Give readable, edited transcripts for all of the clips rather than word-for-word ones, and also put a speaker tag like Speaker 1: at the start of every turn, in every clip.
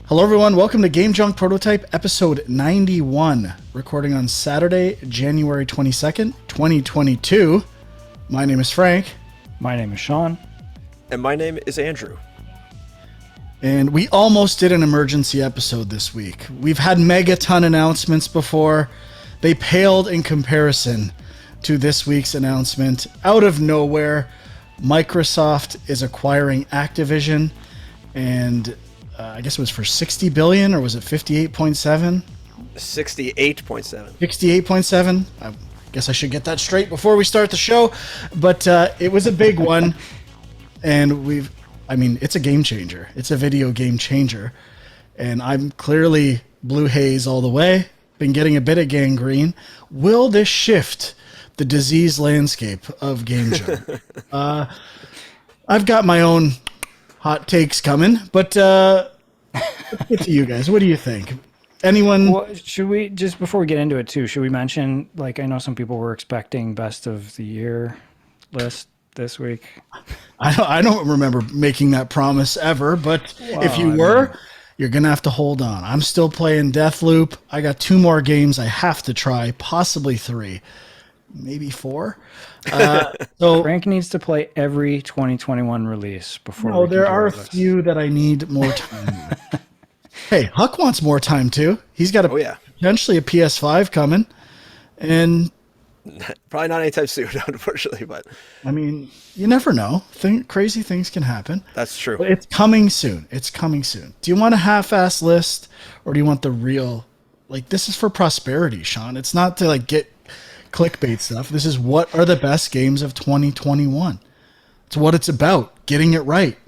Speaker 1: Hello everyone, welcome to Game Junk Prototype episode 91, recording on Saturday, January 22nd, 2022. My name is Frank.
Speaker 2: My name is Sean.
Speaker 3: And my name is Andrew.
Speaker 1: And we almost did an emergency episode this week. We've had Megaton announcements before. They paled in comparison to this week's announcement. Out of nowhere, Microsoft is acquiring Activision, and I guess it was for 60 billion, or was it 58.7?
Speaker 3: 68.7.
Speaker 1: 68.7. I guess I should get that straight before we start the show, but it was a big one, and it's a game changer. It's a video game changer, and I'm clearly blue haze all the way. Been getting a bit of gangrene. Will this shift the disease landscape of game jam? I've got my own hot takes coming, but let's get to you guys. What do you think? Anyone?
Speaker 2: Well, should we, just before we get into it too, should we mention, like, I know some people were expecting best of the year list this week.
Speaker 1: I don't remember making that promise ever, but if you were, you're going to have to hold on. I'm still playing Deathloop. I got 2 more games I have to try, possibly 3, maybe 4. So
Speaker 2: Frank needs to play every 2021 release before.
Speaker 1: No, there are a few that I need more time. Hey, Huck wants more time too. He's got potentially a PS5 coming, and
Speaker 3: probably not anytime soon, unfortunately. But
Speaker 1: I mean, you never know. Crazy things can happen.
Speaker 3: That's true.
Speaker 1: But it's coming soon. It's coming soon. Do you want a half-ass list, or do you want the real? Like, this is for prosperity, Sean. It's not to like get clickbait stuff. This is what are the best games of 2021. It's what it's about. Getting it right.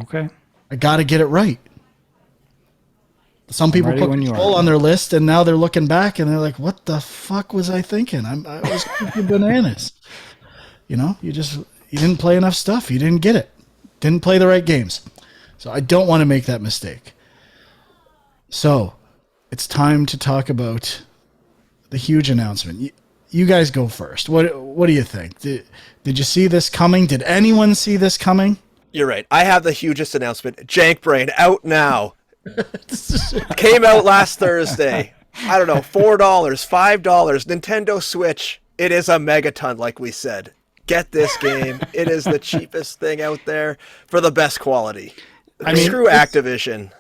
Speaker 2: Okay.
Speaker 1: I got to get it right. Some people put Control on their list, and now they're looking back, and they're like, what the fuck was I thinking? I was thinking bananas. You know, you didn't play enough stuff. You didn't get it. Didn't play the right games. So I don't want to make that mistake. So it's time to talk about the huge announcement. You guys go first. What do you think? Did you see this coming? Did anyone see this coming?
Speaker 3: You're right. I have the hugest announcement. Jankbrain out now. Came out last Thursday. I don't know, $4, $5. Nintendo Switch. It is a megaton, like we said. Get this game. It is the cheapest thing out there for the best quality. Screw Activision.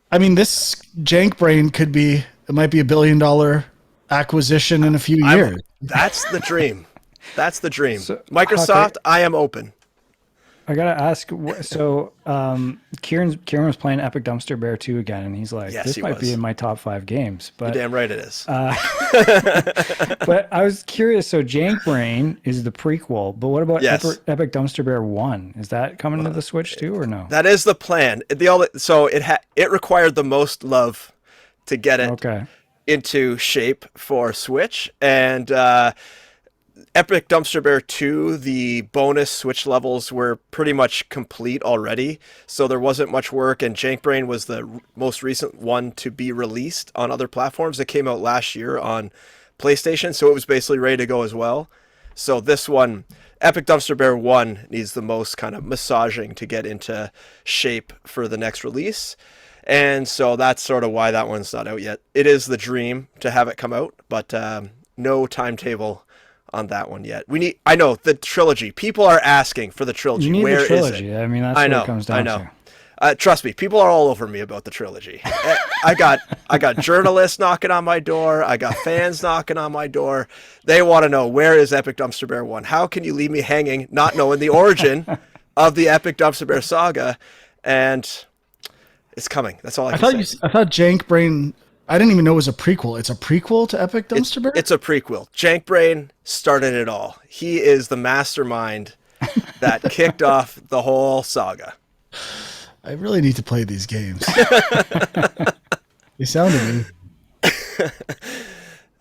Speaker 3: I mean,
Speaker 1: this Jankbrain it might be $1 billion acquisition in a few years.
Speaker 3: That's the dream. That's the dream. So, Microsoft, I am open.
Speaker 2: I gotta ask. So, Kieran was playing Epic Dumpster Bear 2 again, and he's like, "This might be in my top 5 games." But
Speaker 3: you're damn right it is.
Speaker 2: But I was curious. So, Jankbrain is the prequel, but what about Epic Dumpster Bear 1? Is that coming to the Switch too, or no?
Speaker 3: That is the plan. It required the most love to get it into shape for Switch, and Epic Dumpster Bear 2, the bonus Switch levels were pretty much complete already, so there wasn't much work, and Jankbrain was the most recent one to be released on other platforms. It came out last year on PlayStation, so it was basically ready to go as well. So this one, Epic Dumpster Bear 1, needs the most kind of massaging to get into shape for the next release, and so that's sort of why that one's not out yet. It is the dream to have it come out, but no timetable on that one yet. I know the trilogy. People are asking for the trilogy.
Speaker 2: You need
Speaker 3: Where
Speaker 2: the trilogy.
Speaker 3: Is it?
Speaker 2: I mean, that's what it comes down
Speaker 3: to. Trust me, people are all over me about the trilogy. I got journalists knocking on my door. I got fans knocking on my door. They want to know, where is Epic Dumpster Bear 1? How can you leave me hanging, not knowing the origin of the Epic Dumpster Bear saga? And it's coming. That's all I can say.
Speaker 1: I thought Jankbrain, I didn't even know it was a prequel. It's a prequel to Epic Dumpster Bear?
Speaker 3: It's a prequel. Jankbrain started it all. He is the mastermind that kicked off the whole saga.
Speaker 1: I really need to play these games. They sound amazing.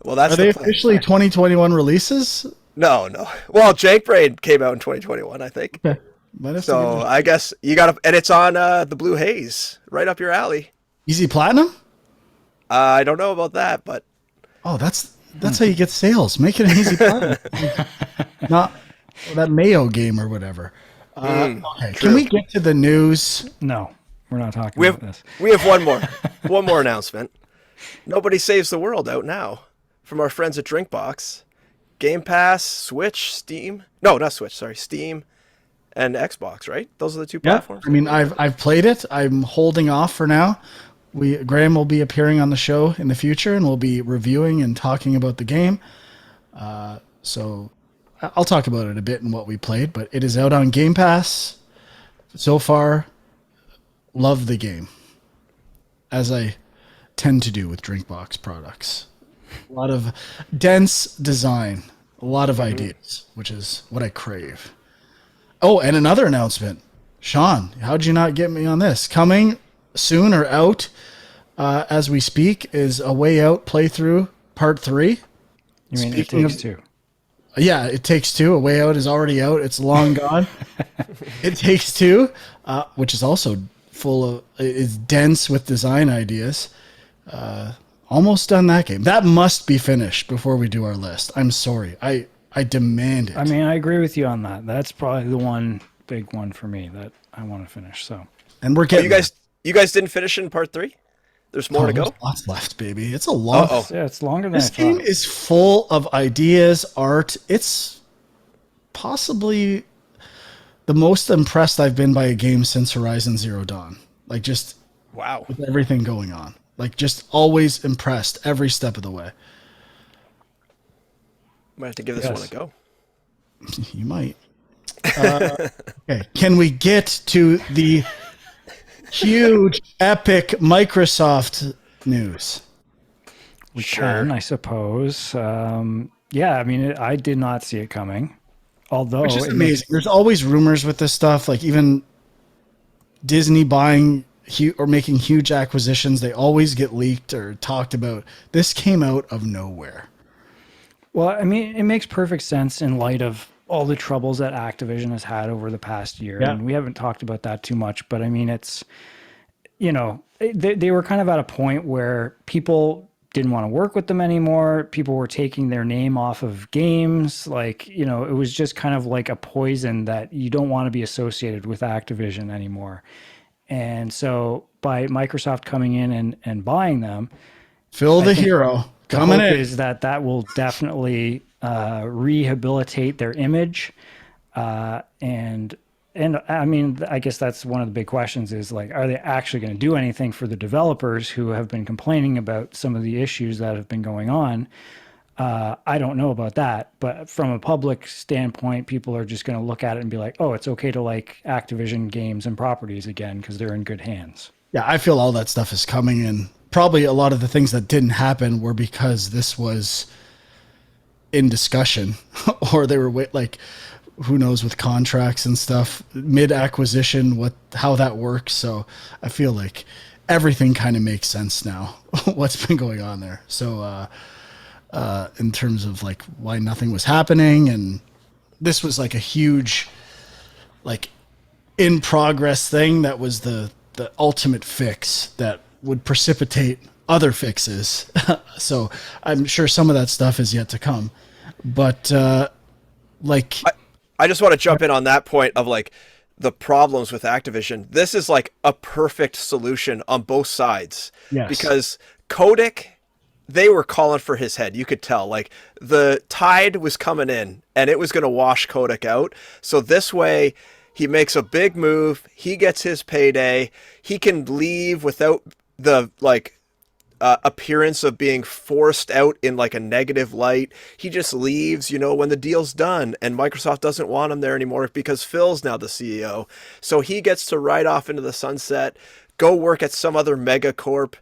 Speaker 3: Well, are
Speaker 1: they officially 2021 releases?
Speaker 3: No. Well, Jankbrain came out in 2021, I think.
Speaker 1: Okay.
Speaker 3: So I guess you got to, and it's on the Blue Haze, right up your alley.
Speaker 1: Easy Platinum?
Speaker 3: I don't know about that, but
Speaker 1: that's how you get sales. Make it an Easy Platinum. Not that Mayo game or whatever. Okay, can we get to the news?
Speaker 2: No. We're not talking about this.
Speaker 3: We have one more announcement. Nobody Saves the World out now from our friends at Drinkbox. Game Pass, Switch, Steam. No, not Switch. Sorry, Steam and Xbox. Right? Those are the two platforms.
Speaker 1: I mean, I've played it. I'm holding off for now. Graham will be appearing on the show in the future, and we'll be reviewing and talking about the game. So I'll talk about it a bit and what we played, but it is out on Game Pass. So far, love the game, as I tend to do with Drinkbox products. A lot of dense design, a lot of ideas, which is what I crave. Oh, and another announcement. Sean, how'd you not get me on this? Coming soon or out as we speak is A Way Out playthrough part 3.
Speaker 2: You mean It Takes Two?
Speaker 1: Yeah, It Takes Two. A Way Out is already out. It's long gone. It Takes Two, which is also is dense with design ideas. Almost done that game. That must be finished before we do our list. I'm sorry. I demand it.
Speaker 2: I mean, I agree with you on that. That's probably the one big one for me that I want to finish. So,
Speaker 1: and we're getting
Speaker 3: you guys didn't finish in part 3? There's more to go.
Speaker 1: Lots left, baby. It's a long.
Speaker 2: Yeah, it's longer than
Speaker 1: this
Speaker 2: I thought.
Speaker 1: game is full of ideas, art. It's possibly the most impressed I've been by a game since Horizon Zero Dawn. Like, just
Speaker 3: wow,
Speaker 1: with everything going on. Like, just always impressed every step of the way.
Speaker 3: Might have to give this one a go.
Speaker 1: You might. Okay, can we get to the huge, epic Microsoft news?
Speaker 2: We can, I suppose. Yeah, I mean, I did not see it coming. Although,
Speaker 1: which is amazing. There's always rumors with this stuff, like even Disney buying or making huge acquisitions. They always get leaked or talked about. This came out of nowhere.
Speaker 2: Well, I mean, it makes perfect sense in light of all the troubles that Activision has had over the past year. Yeah. And we haven't talked about that too much, but I mean, it's, you know, they were kind of at a point where people didn't want to work with them anymore. People were taking their name off of games. Like, you know, it was just kind of like a poison that you don't want to be associated with Activision anymore. And so by Microsoft coming in and buying them,
Speaker 1: Phil the hero coming in,
Speaker 2: is that will definitely rehabilitate their image. And I mean, I guess that's one of the big questions is like, are they actually going to do anything for the developers who have been complaining about some of the issues that have been going on? I don't know about that, but from a public standpoint, people are just going to look at it and be like, oh, it's okay to like Activision games and properties again because they're in good hands.
Speaker 1: Yeah, I feel all that stuff is coming in. Probably a lot of the things that didn't happen were because this was in discussion or they were like, who knows with contracts and stuff, mid-acquisition, how that works. So I feel like everything kind of makes sense now, what's been going on there. So in terms of like why nothing was happening, and this was like a huge like in progress thing that was the ultimate fix that would precipitate other fixes. So I'm sure some of that stuff is yet to come. But like
Speaker 3: I just want to jump in on that point of like the problems with Activision. This is like a perfect solution on both sides.
Speaker 1: Yes.
Speaker 3: Because Kotick, they were calling for his head. You could tell like the tide was coming in and it was going to wash Kotick out. So this way he makes a big move. He gets his payday. He can leave without the like appearance of being forced out in like a negative light. He just leaves, you know, when the deal's done, and Microsoft doesn't want him there anymore because Phil's now the CEO. So he gets to ride off into the sunset, go work at some other mega corp,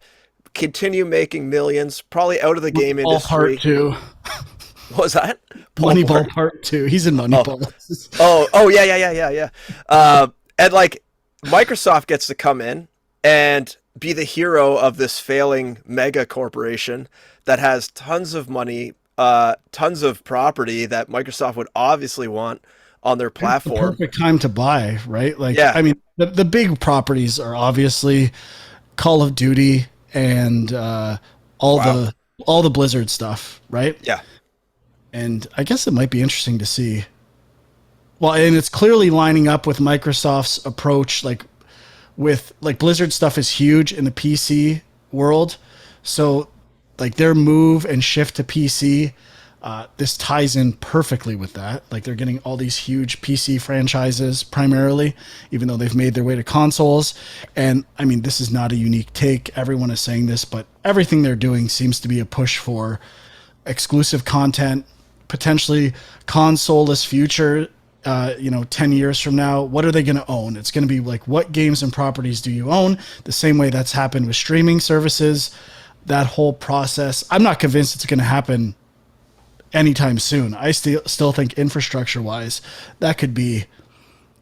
Speaker 3: continue making millions, probably out of the game industry.
Speaker 1: Part 2.
Speaker 3: What was that?
Speaker 1: Moneyball Part 2. He's in Moneyball.
Speaker 3: Oh, yeah. And like Microsoft gets to come in and be the hero of this failing mega corporation that has tons of money, tons of property that Microsoft would obviously want on their platform.
Speaker 1: It's the perfect time to buy, right? Like,
Speaker 3: yeah.
Speaker 1: I mean, the big properties are obviously Call of Duty and all the Blizzard stuff, right?
Speaker 3: Yeah.
Speaker 1: And I guess it might be interesting to see. Well, and it's clearly lining up with Microsoft's approach, like with like Blizzard stuff is huge in the PC world. So like their move and shift to PC, this ties in perfectly with that. Like they're getting all these huge PC franchises primarily, even though they've made their way to consoles. And I mean, this is not a unique take. Everyone is saying this, but everything they're doing seems to be a push for exclusive content, potentially console-less future. 10 years from now, what are they going to own? It's going to be like, what games and properties do you own? The same way that's happened with streaming services, that whole process. I'm not convinced it's going to happen anytime soon. I still think infrastructure wise, that could be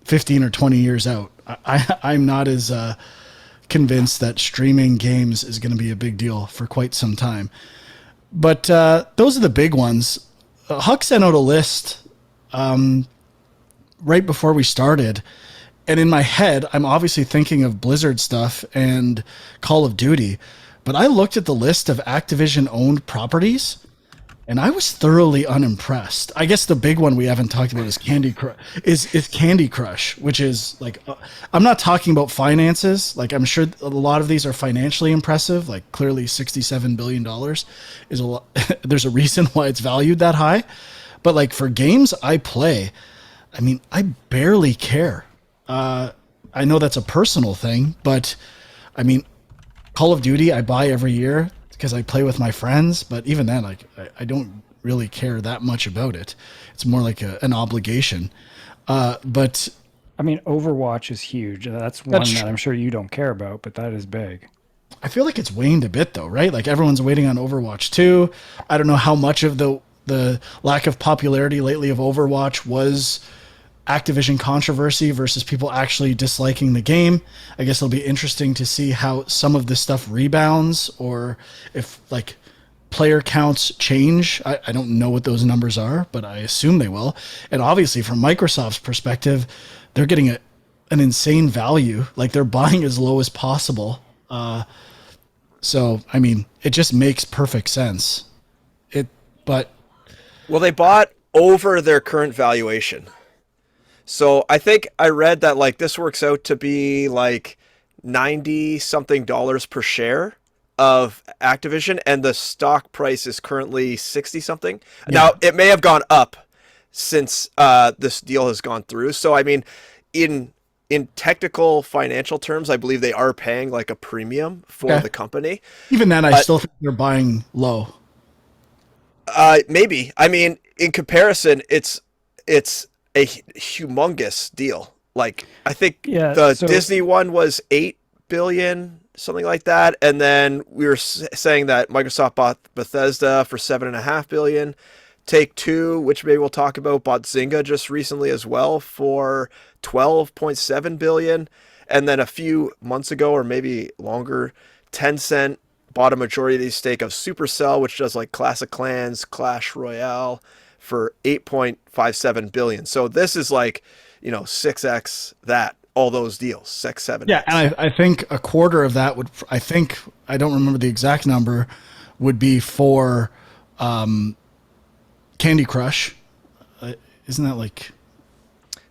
Speaker 1: 15 or 20 years out. I'm not as convinced that streaming games is going to be a big deal for quite some time. But those are the big ones. Huck sent out a list right before we started. And in my head, I'm obviously thinking of Blizzard stuff and Call of Duty. But I looked at the list of Activision-owned properties, and I was thoroughly unimpressed. I guess the big one we haven't talked about is Candy Crush, which is like, I'm not talking about finances. Like, I'm sure a lot of these are financially impressive. Like, clearly $67 billion is a lot. There's a reason why it's valued that high. But like for games I play, I mean, I barely care. I know that's a personal thing, but I mean, Call of Duty I buy every year because I play with my friends, but even then, like, I don't really care that much about it. It's more like an obligation. But
Speaker 2: I mean, Overwatch is huge. That's one that I'm sure you don't care about, but that is big.
Speaker 1: I feel like it's waned a bit though, right? Like everyone's waiting on Overwatch 2. I don't know how much of the lack of popularity lately of Overwatch was Activision controversy versus people actually disliking the game. I guess it'll be interesting to see how some of this stuff rebounds, or if like player counts change. I don't know what those numbers are, but I assume they will. And obviously from Microsoft's perspective, they're getting an insane value. Like they're buying as low as possible. So, I mean, it just makes perfect sense.
Speaker 3: Well, they bought over their current valuation. So I think I read that like this works out to be like 90 something dollars per share of Activision, and the stock price is currently 60 something. Yeah. Now it may have gone up since this deal has gone through. So I mean, in technical financial terms, I believe they are paying like a premium for the company.
Speaker 1: Even then, I still think they're buying low.
Speaker 3: Maybe. I mean, in comparison, it's a humongous deal. Like I think Disney one was 8 billion, something like that, and then we were saying that Microsoft bought Bethesda for 7.5 billion. Take-Two, which maybe we'll talk about, bought Zynga just recently as well for 12.7 billion, and then a few months ago, or maybe longer, Tencent bought a majority stake of Supercell, which does like Clash of Clans, Clash Royale, for 8.57 billion. So this is like, 6x that, all those deals, 6, 7.
Speaker 1: Yeah, and I think a quarter of that I don't remember the exact number, would be for Candy Crush. Isn't that like...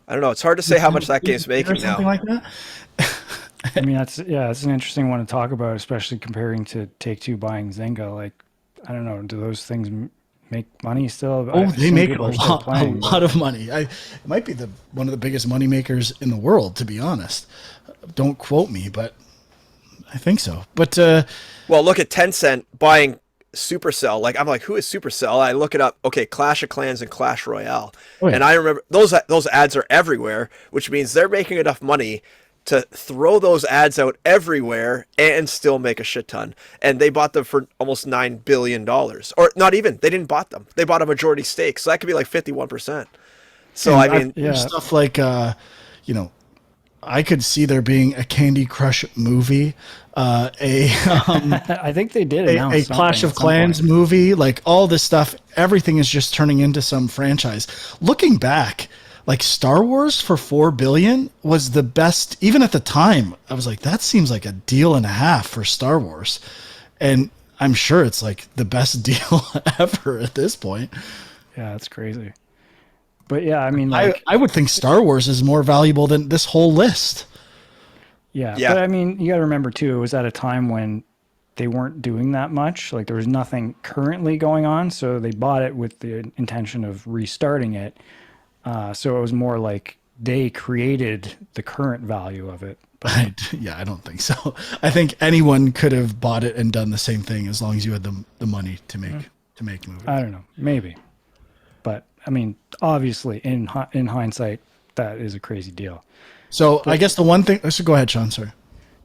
Speaker 3: I don't know. It's hard to say how much that game's making now.
Speaker 1: Something like that?
Speaker 2: I mean, that's an interesting one to talk about, especially comparing to Take-Two buying Zynga. Like, I don't know, do those things make money still?
Speaker 1: They make a lot of money. It might be one of the biggest money makers in the world, to be honest. Don't quote me, but I think so. But
Speaker 3: well, look at Tencent buying Supercell. Like, I'm like, who is Supercell? I look it up. Okay, Clash of Clans and Clash Royale. Oh, yeah. And I remember those ads are everywhere, which means they're making enough money to throw those ads out everywhere and still make a shit ton. And they bought them for almost $9 billion. Or not even. They didn't bought them. They bought a majority stake. So that could be like 51%. So, I mean...
Speaker 1: Stuff like, I could see there being a Candy Crush movie,
Speaker 2: I think they did
Speaker 1: a Clash of Clans movie, like all this stuff. Everything is just turning into some franchise. Looking back, like Star Wars for $4 billion was the best. Even at the time, I was like, that seems like a deal and a half for Star Wars, and I'm sure it's like the best deal ever at this point.
Speaker 2: Yeah, that's crazy. But yeah, I mean, like,
Speaker 1: I would think Star Wars is more valuable than this whole list.
Speaker 2: Yeah. But I mean, you got to remember too, it was at a time when they weren't doing that much. Like there was nothing currently going on. So they bought it with the intention of restarting it. So it was more like they created the current value of it.
Speaker 1: Yeah, I don't think so. I think anyone could have bought it and done the same thing as long as you had the money to make movies.
Speaker 2: I don't know, maybe. But I mean, obviously in hindsight, that is a crazy deal.
Speaker 1: So I guess the one thing, so go ahead, Sean, sorry.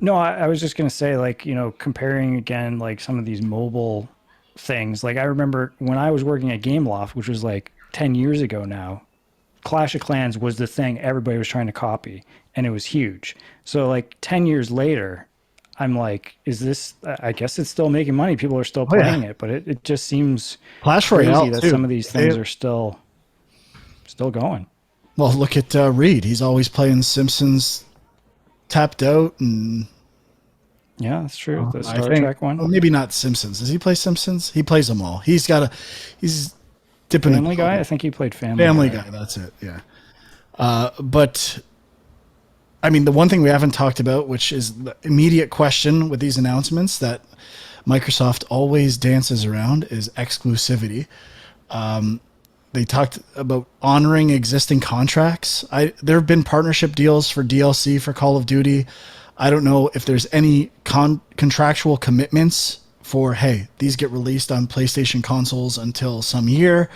Speaker 2: No, I was just going to say, like, comparing again, like some of these mobile things, like I remember when I was working at Gameloft, which was like 10 years ago now, Clash of Clans was the thing everybody was trying to copy, and it was huge. So like 10 years later, I'm like, is this, I guess it's still making money. People are still playing it, but it just seems
Speaker 1: Clash
Speaker 2: crazy
Speaker 1: Royale
Speaker 2: that
Speaker 1: too.
Speaker 2: some of these things are still going.
Speaker 1: Well, look at Reed. He's always playing Simpsons Tapped Out and...
Speaker 2: Yeah, that's true. The Star Trek one.
Speaker 1: Well, maybe not Simpsons. Does he play Simpsons? He plays them all. He's dipping
Speaker 2: Family Guy? I think he played
Speaker 1: Family Guy. That's it. Yeah. But I mean, the one thing we haven't talked about, which is the immediate question with these announcements that Microsoft always dances around, is exclusivity. They talked about honoring existing contracts. There have been partnership deals for DLC for Call of Duty. I don't know if there's any contractual commitments for, hey, these get released on PlayStation consoles until some year.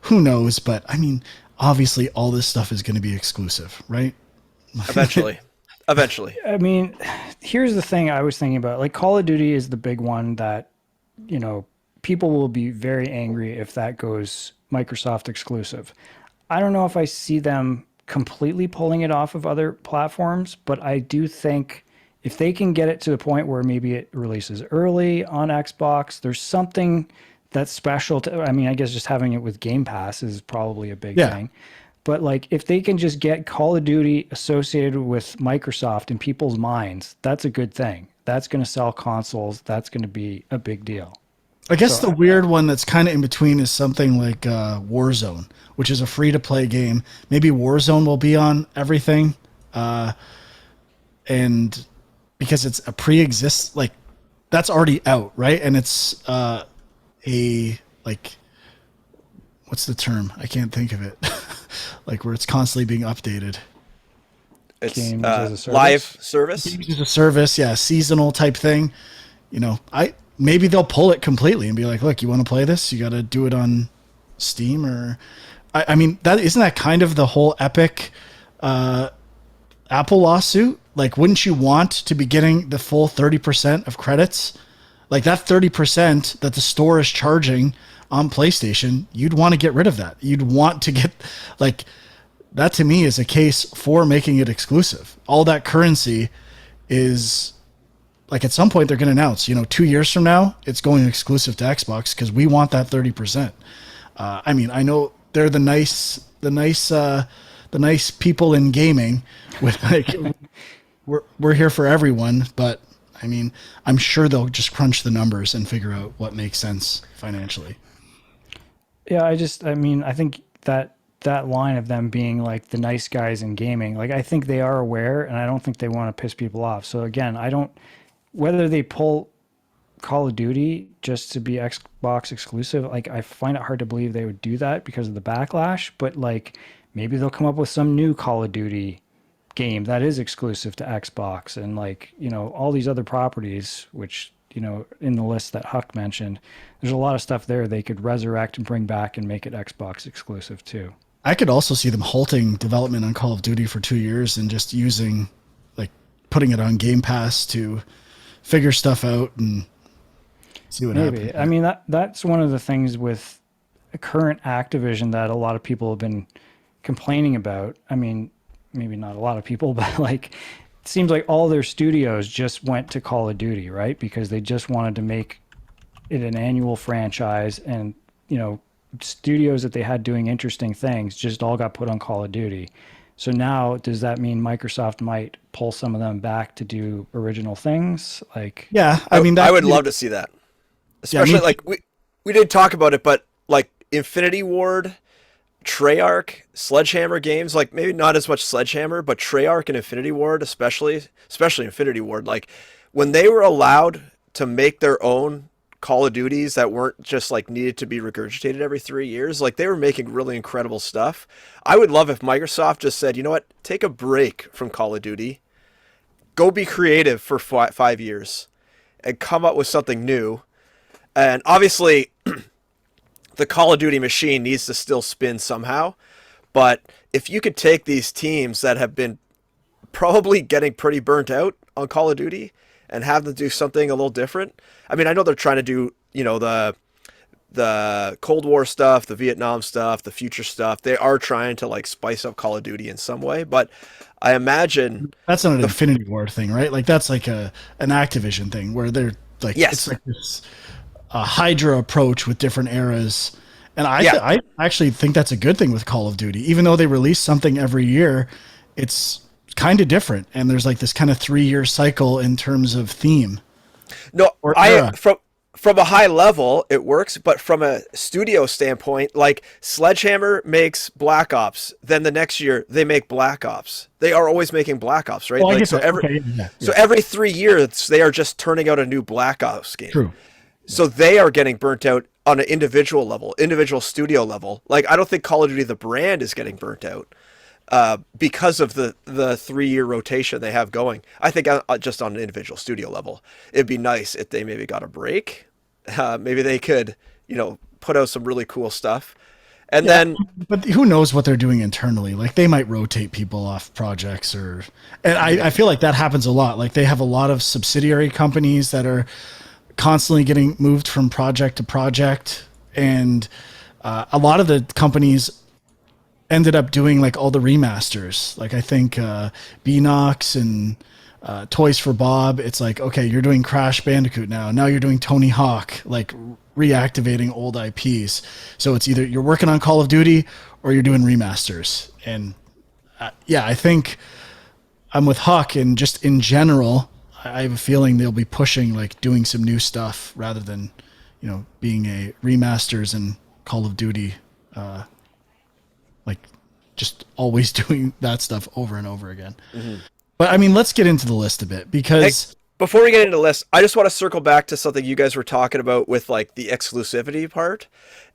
Speaker 1: Who knows? But I mean, obviously all this stuff is going to be exclusive, right?
Speaker 3: Eventually.
Speaker 2: I mean, here's the thing I was thinking about. Like Call of Duty is the big one that, people will be very angry if that goes Microsoft exclusive. I don't know if I see them completely pulling it off of other platforms, but I do think if they can get it to the point where maybe it releases early on Xbox, there's something that's special to, I mean, I guess just having it with Game Pass is probably a big thing. But like if they can just get Call of Duty associated with Microsoft in people's minds, that's a good thing. That's going to sell consoles. That's going to be a big deal.
Speaker 1: I guess the weird one that's kind of in between is something like Warzone, which is a free-to-play game. Maybe Warzone will be on everything, and because it's a pre-exist, like that's already out, right? And it's what's the term? I can't think of it. Like where it's constantly being updated.
Speaker 3: It's
Speaker 2: Games as a service?
Speaker 3: live service.
Speaker 1: Games as a service, yeah, seasonal type thing. Maybe they'll pull it completely and be like, look, you want to play this? You got to do it on Steam or... I mean, isn't that kind of the whole Epic Apple lawsuit? Like, wouldn't you want to be getting the full 30% of credits? Like that 30% that the store is charging on PlayStation, you'd want to get rid of that. You'd want to get... Like, that to me is a case for making it exclusive. All that currency is... Like at some point they're going to announce, 2 years from now, it's going exclusive to Xbox because we want that 30%. I mean, I know they're the nice people in gaming with like, we're here for everyone. But I mean, I'm sure they'll just crunch the numbers and figure out what makes sense financially.
Speaker 2: Yeah. I think that line of them being like the nice guys in gaming, like I think they are aware and I don't think they want to piss people off. So again, whether they pull Call of Duty just to be Xbox exclusive, like I find it hard to believe they would do that because of the backlash, but like maybe they'll come up with some new Call of Duty game that is exclusive to Xbox and like, all these other properties, which, in the list that Huck mentioned, there's a lot of stuff there they could resurrect and bring back and make it Xbox exclusive too.
Speaker 1: I could also see them halting development on Call of Duty for 2 years and just putting it on Game Pass to figure stuff out and see what happens.
Speaker 2: I mean, that's one of the things with current Activision that a lot of people have been complaining about. I mean, maybe not a lot of people, but like it seems like all their studios just went to Call of Duty, right? Because they just wanted to make it an annual franchise and, studios that they had doing interesting things just all got put on Call of Duty. So now, does that mean Microsoft might pull some of them back to do original things? Like,
Speaker 1: yeah, I mean,
Speaker 3: I would love to see that. Especially like we didn't talk about it, but like Infinity Ward Treyarch, Sledgehammer games, like maybe not as much Sledgehammer, but Treyarch and Infinity Ward, especially Infinity Ward, like when they were allowed to make their own Call of Duties that weren't just like needed to be regurgitated every 3 years, like they were making really incredible stuff. I would love if Microsoft just said, you know what, take a break from Call of Duty, go be creative for 5 years, and come up with something new. And obviously, the Call of Duty machine needs to still spin somehow. But if you could take these teams that have been probably getting pretty burnt out on Call of Duty and have them do something a little different. I mean, I know they're trying to do, the Cold War stuff, the Vietnam stuff, the future stuff. They are trying to like spice up Call of Duty in some way, but I imagine
Speaker 1: that's not an Infinity Ward thing, right? Like that's like an Activision thing where they're like,
Speaker 3: yes,
Speaker 1: it's like this Hydra approach with different eras. And I actually think that's a good thing with Call of Duty. Even though they release something every year, it's kind of different. And there's like this kind of 3-year cycle in terms of theme.
Speaker 3: No, from a high level, it works. But from a studio standpoint, like Sledgehammer makes Black Ops, then the next year they make Black Ops. They are always making Black Ops, right?
Speaker 1: Well,
Speaker 3: like, so every 3 years, they are just turning out a new Black Ops game.
Speaker 1: True.
Speaker 3: So they are getting burnt out on an individual level, individual studio level. Like, I don't think Call of Duty, the brand, is getting burnt out because of the 3-year rotation they have going. I think just on an individual studio level, it'd be nice if they maybe got a break. Maybe they could, put out some really cool stuff. And then,
Speaker 1: but who knows what they're doing internally? Like they might rotate people off projects and I feel like that happens a lot. Like they have a lot of subsidiary companies that are constantly getting moved from project to project, and a lot of the companies ended up doing like all the remasters. Like I think Beanox and Toys for Bob, it's like, okay, you're doing Crash Bandicoot now you're doing Tony Hawk, like reactivating old IPs. So it's either you're working on Call of Duty or you're doing remasters. And I think I'm with Huck, and just in general I have a feeling they'll be pushing like doing some new stuff rather than, being a remasters and Call of Duty, like just always doing that stuff over and over again. Mm-hmm. But I mean, let's get into the list a bit because
Speaker 3: before we get into the list, I just want to circle back to something you guys were talking about with like the exclusivity part.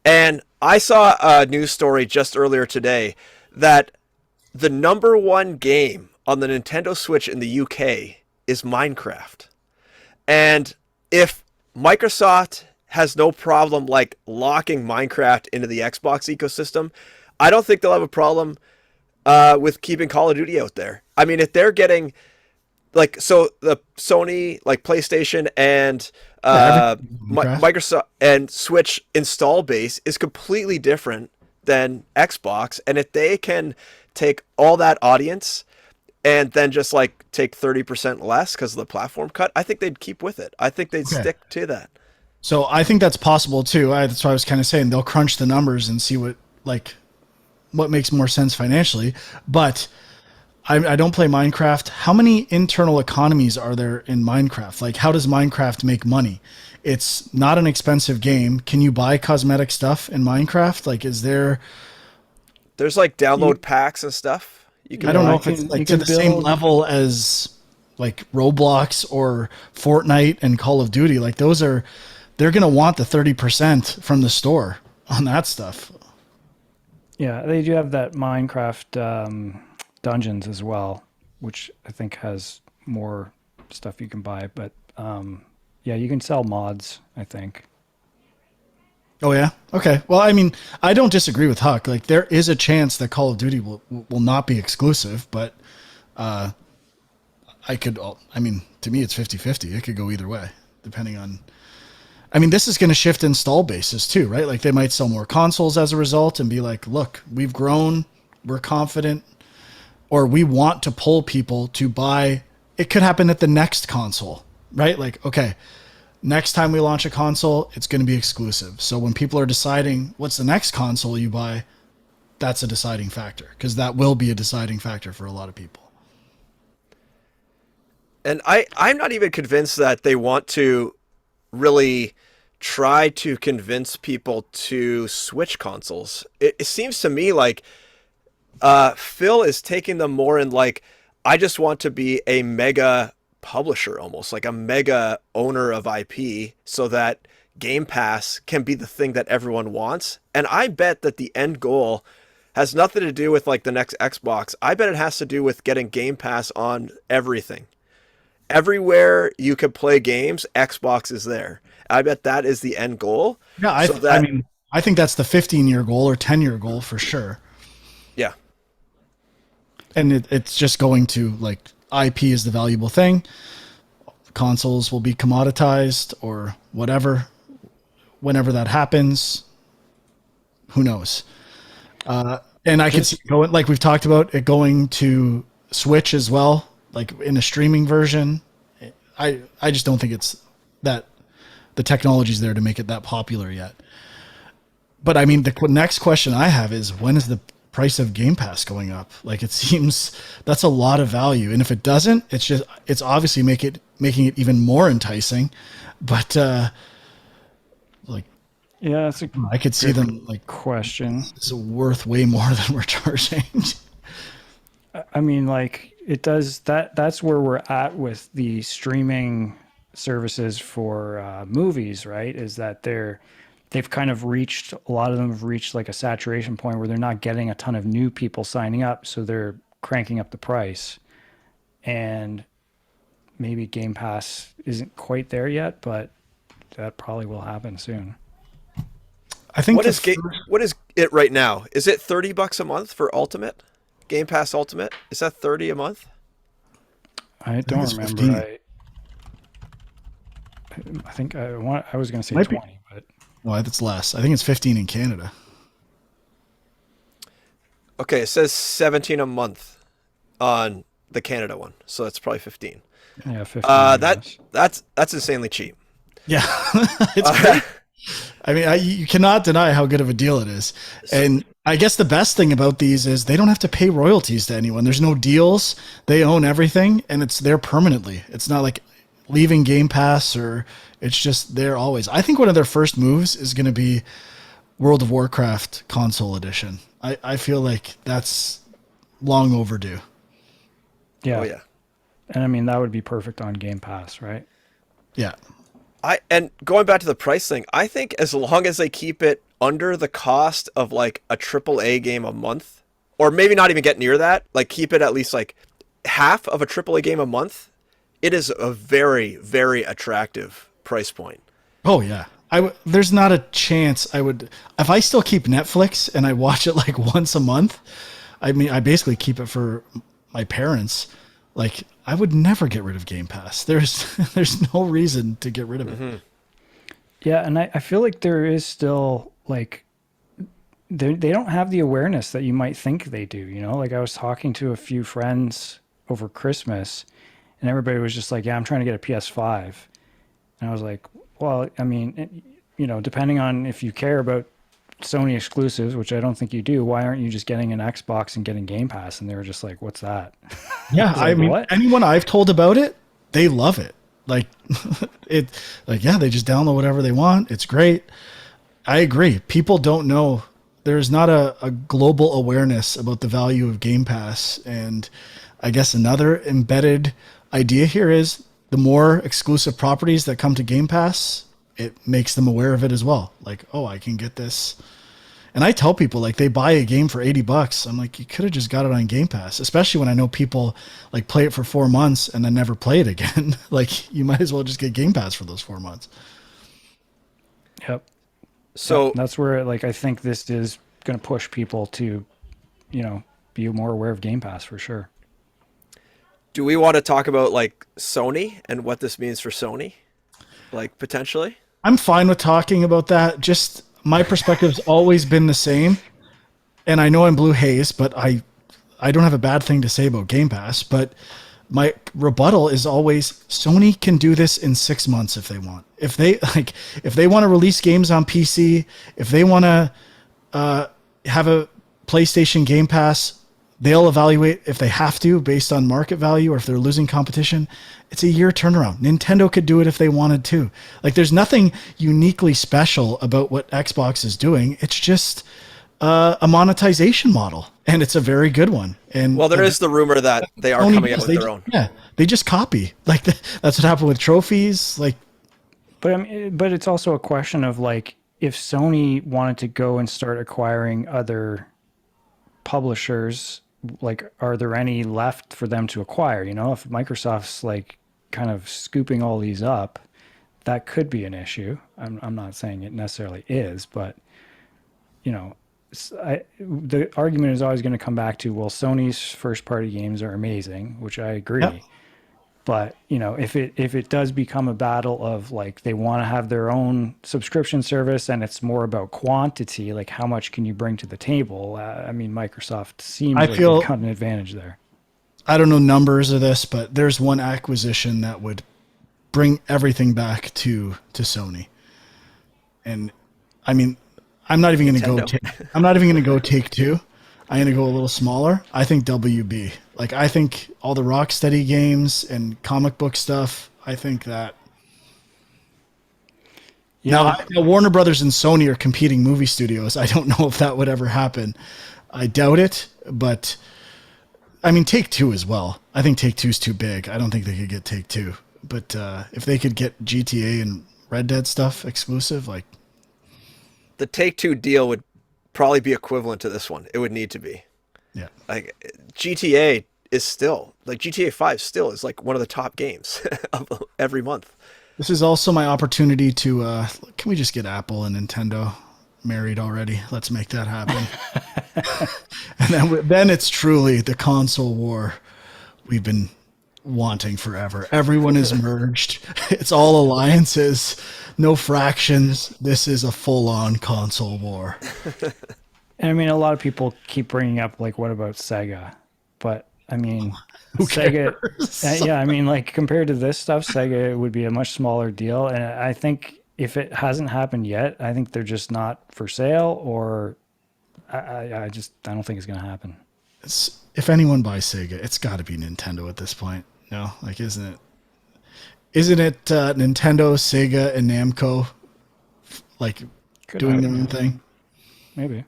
Speaker 3: And I saw a news story just earlier today that the #1 game on the Nintendo Switch in the UK is Minecraft. And if Microsoft has no problem like locking Minecraft into the Xbox ecosystem, I don't think they'll have a problem with keeping Call of Duty out there. I mean, if they're getting like, so the Sony, like PlayStation and Microsoft and Switch install base is completely different than Xbox. And if they can take all that audience and then just like take 30% less because of the platform cut, I think they'd keep with it. I think they'd stick to that.
Speaker 1: So I think that's possible too. That's what I was kind of saying. They'll crunch the numbers and see what makes more sense financially. But I don't play Minecraft. How many internal economies are there in Minecraft? Like, how does Minecraft make money? It's not an expensive game. Can you buy cosmetic stuff in Minecraft? Like, there's
Speaker 3: like download packs and stuff.
Speaker 1: I don't know if it's like to the same level as like Roblox or Fortnite and Call of Duty. Like they're going to want the 30% from the store on that stuff.
Speaker 2: Yeah, they do have that Minecraft Dungeons as well, which I think has more stuff you can buy. But you can sell mods, I think.
Speaker 1: Oh yeah. Okay. Well, I mean, I don't disagree with Huck. Like, there is a chance that Call of Duty will not be exclusive, but to me, it's 50-50. It could go either way, depending on. I mean, this is going to shift install bases too, right? Like, they might sell more consoles as a result and be like, look, we've grown, we're confident, or we want to pull people to buy. It could happen at the next console, right? Like, okay, next time we launch a console, it's going to be exclusive. So when people are deciding what's the next console you buy, that's a deciding factor, because that will be a deciding factor for a lot of people.
Speaker 3: And I'm not even convinced that they want to really try to convince people to switch consoles. It seems to me like Phil is taking them more in like, I just want to be a mega publisher, almost like a mega owner of IP, so that Game Pass can be the thing that everyone wants. And I bet that the end goal has nothing to do with like the next Xbox. I bet it has to do with getting Game Pass on everything. Everywhere you can play games, Xbox is there. I bet that is the end goal.
Speaker 1: Yeah, I think that's the 15-year goal or 10-year goal for sure.
Speaker 3: Yeah.
Speaker 1: And it's just going to, like, IP is the valuable thing. Consoles will be commoditized or whatever. Whenever that happens, who knows? And I can see it going, like we've talked about, it going to Switch as well, like in a streaming version. I just don't think it's that the technology's there to make it that popular yet. But I mean, the next question I have is, when is the price of Game Pass going up? Like, it seems that's a lot of value. And if it doesn't, it's obviously making it even more enticing. But like,
Speaker 2: yeah,
Speaker 1: I could see them like
Speaker 2: question.
Speaker 1: It's worth way more than we're charging.
Speaker 2: I mean, like, it does that's where we're at with the streaming services for movies, right? Is that they've kind of reached, a lot of them have reached like a saturation point where they're not getting a ton of new people signing up, so they're cranking up the price. And maybe Game Pass isn't quite there yet, but that probably will happen soon.
Speaker 1: I think
Speaker 3: what is it right now? Is it $30 a month for Ultimate? Game Pass Ultimate? Is that $30 a month?
Speaker 2: I don't remember. I think I was going to say
Speaker 1: Might
Speaker 2: 20,
Speaker 1: be.
Speaker 2: but
Speaker 1: Well, that's less. I think it's 15 in Canada.
Speaker 3: Okay, it says 17 a month on the Canada one, so that's probably 15.
Speaker 2: Yeah, 15.
Speaker 3: That's insanely cheap.
Speaker 1: Yeah, it's great. I mean, you cannot deny how good of a deal it is. And I guess the best thing about these is they don't have to pay royalties to anyone. There's no deals. They own everything, and it's there permanently. It's not like leaving Game Pass, or it's just there always. I think one of their first moves is going to be World of Warcraft console edition. I feel like that's long overdue.
Speaker 2: Yeah.
Speaker 3: Oh, yeah.
Speaker 2: And I mean, that would be perfect on Game Pass, right?
Speaker 1: Yeah.
Speaker 3: And going back to the price thing, I think as long as they keep it under the cost of like a AAA game a month, or maybe not even get near that, like keep it at least like half of a AAA game a month, it is a very, very attractive price point.
Speaker 1: Oh yeah. There's not a chance I would, if I still keep Netflix and I watch it like once a month. I mean, I basically keep it for my parents. Like, I would never get rid of Game Pass. There's no reason to get rid of it.
Speaker 3: Mm-hmm.
Speaker 2: Yeah, and I feel like there is still, like, they don't have the awareness that you might think they do, you know? Like, I was talking to a few friends over Christmas, and everybody was just like, yeah, I'm trying to get a PS5. And I was like, well, I mean, you know, depending on if you care about Sony exclusives, which I don't think you do, why aren't you just getting an Xbox and getting Game Pass? And they were just like, what's that?
Speaker 1: Yeah, I mean, what? Anyone I've told about it, they love it. Like, yeah, they just download whatever they want. It's great. I agree. People don't know. There's not a global awareness about the value of Game Pass. And I guess another embedded idea here is the more exclusive properties that come to Game Pass, it makes them aware of it as well. Like, oh, I can get this. And I tell people, like, they buy a game for $80. I'm like, you could have just got it on Game Pass, especially when I know people like play it for 4 months and then never play it again. Like, you might as well just get Game Pass for those 4 months.
Speaker 2: Yep.
Speaker 3: So
Speaker 2: that's where, like, I think this is going to push people to, you know, be more aware of Game Pass for sure.
Speaker 3: do we want to talk about like Sony and what this means for Sony? Like potentially?
Speaker 1: I'm fine with talking about that. Just my perspective's always been the same. And I know I'm blue haze, but I don't have a bad thing to say about Game Pass, but my rebuttal is always Sony can do this in 6 months if they want. If they want to release games on PC, if they want to have a PlayStation Game Pass, They'll evaluate if they have to based on market value or if they're losing competition. It's a year turnaround. Nintendo could do it if they wanted to. Like, there's nothing uniquely special about what Xbox is doing. It's just a monetization model, and it's a very good one. And
Speaker 3: well, there is the rumor that they are coming out with their own.
Speaker 1: Yeah, they just copy. Like, that's what happened with trophies. Like,
Speaker 2: but I mean, but it's also a question of like, if Sony wanted to go and start acquiring other publishers, like, are there any left for them to acquire? You know, if Microsoft's like kind of scooping all these up, that could be an issue. I'm not saying it necessarily is, but you know, the argument is always going to come back to, well, Sony's first party games are amazing, which I agree. Yep. But, you know, if it does become a battle of like they want to have their own subscription service and it's more about quantity, like how much can you bring to the table? I mean, Microsoft seems like they've got an advantage there.
Speaker 1: I don't know numbers of this, but there's one acquisition that would bring everything back to Sony. And I mean, I'm not even going to go. I'm not even going to go Take-Two. I'm going to go a little smaller. I think WB. Like, I think all the Rocksteady games and comic book stuff, I think that. Yeah. Now, Warner Brothers and Sony are competing movie studios. I don't know if that would ever happen. I doubt it, but I mean, Take-Two as well. I think Take-Two's too big. I don't think they could get Take-Two. But if they could get GTA and Red Dead stuff exclusive, like.
Speaker 3: The Take-Two deal would probably be equivalent to this one. It would need to be.
Speaker 1: Yeah.
Speaker 3: Like, GTA is still, like, GTA 5 still is like one of the top games of every month.
Speaker 1: This is also my opportunity to, can we just get Apple and Nintendo married already? Let's make that happen. And then it's truly the console war we've been wanting forever. Everyone is merged. It's all alliances, no fractions. This is a full-on console war.
Speaker 2: And I mean, a lot of people keep bringing up, like, what about Sega? But I mean, Sega, yeah, I mean, like, compared to this stuff, Sega would be a much smaller deal. And I think if it hasn't happened yet, I think they're just not for sale, or I don't think it's going to happen.
Speaker 1: If anyone buys Sega, it's got to be Nintendo at this point. No, like, isn't it? Isn't it Nintendo, Sega, and Namco, like, doing their own thing?
Speaker 2: Maybe.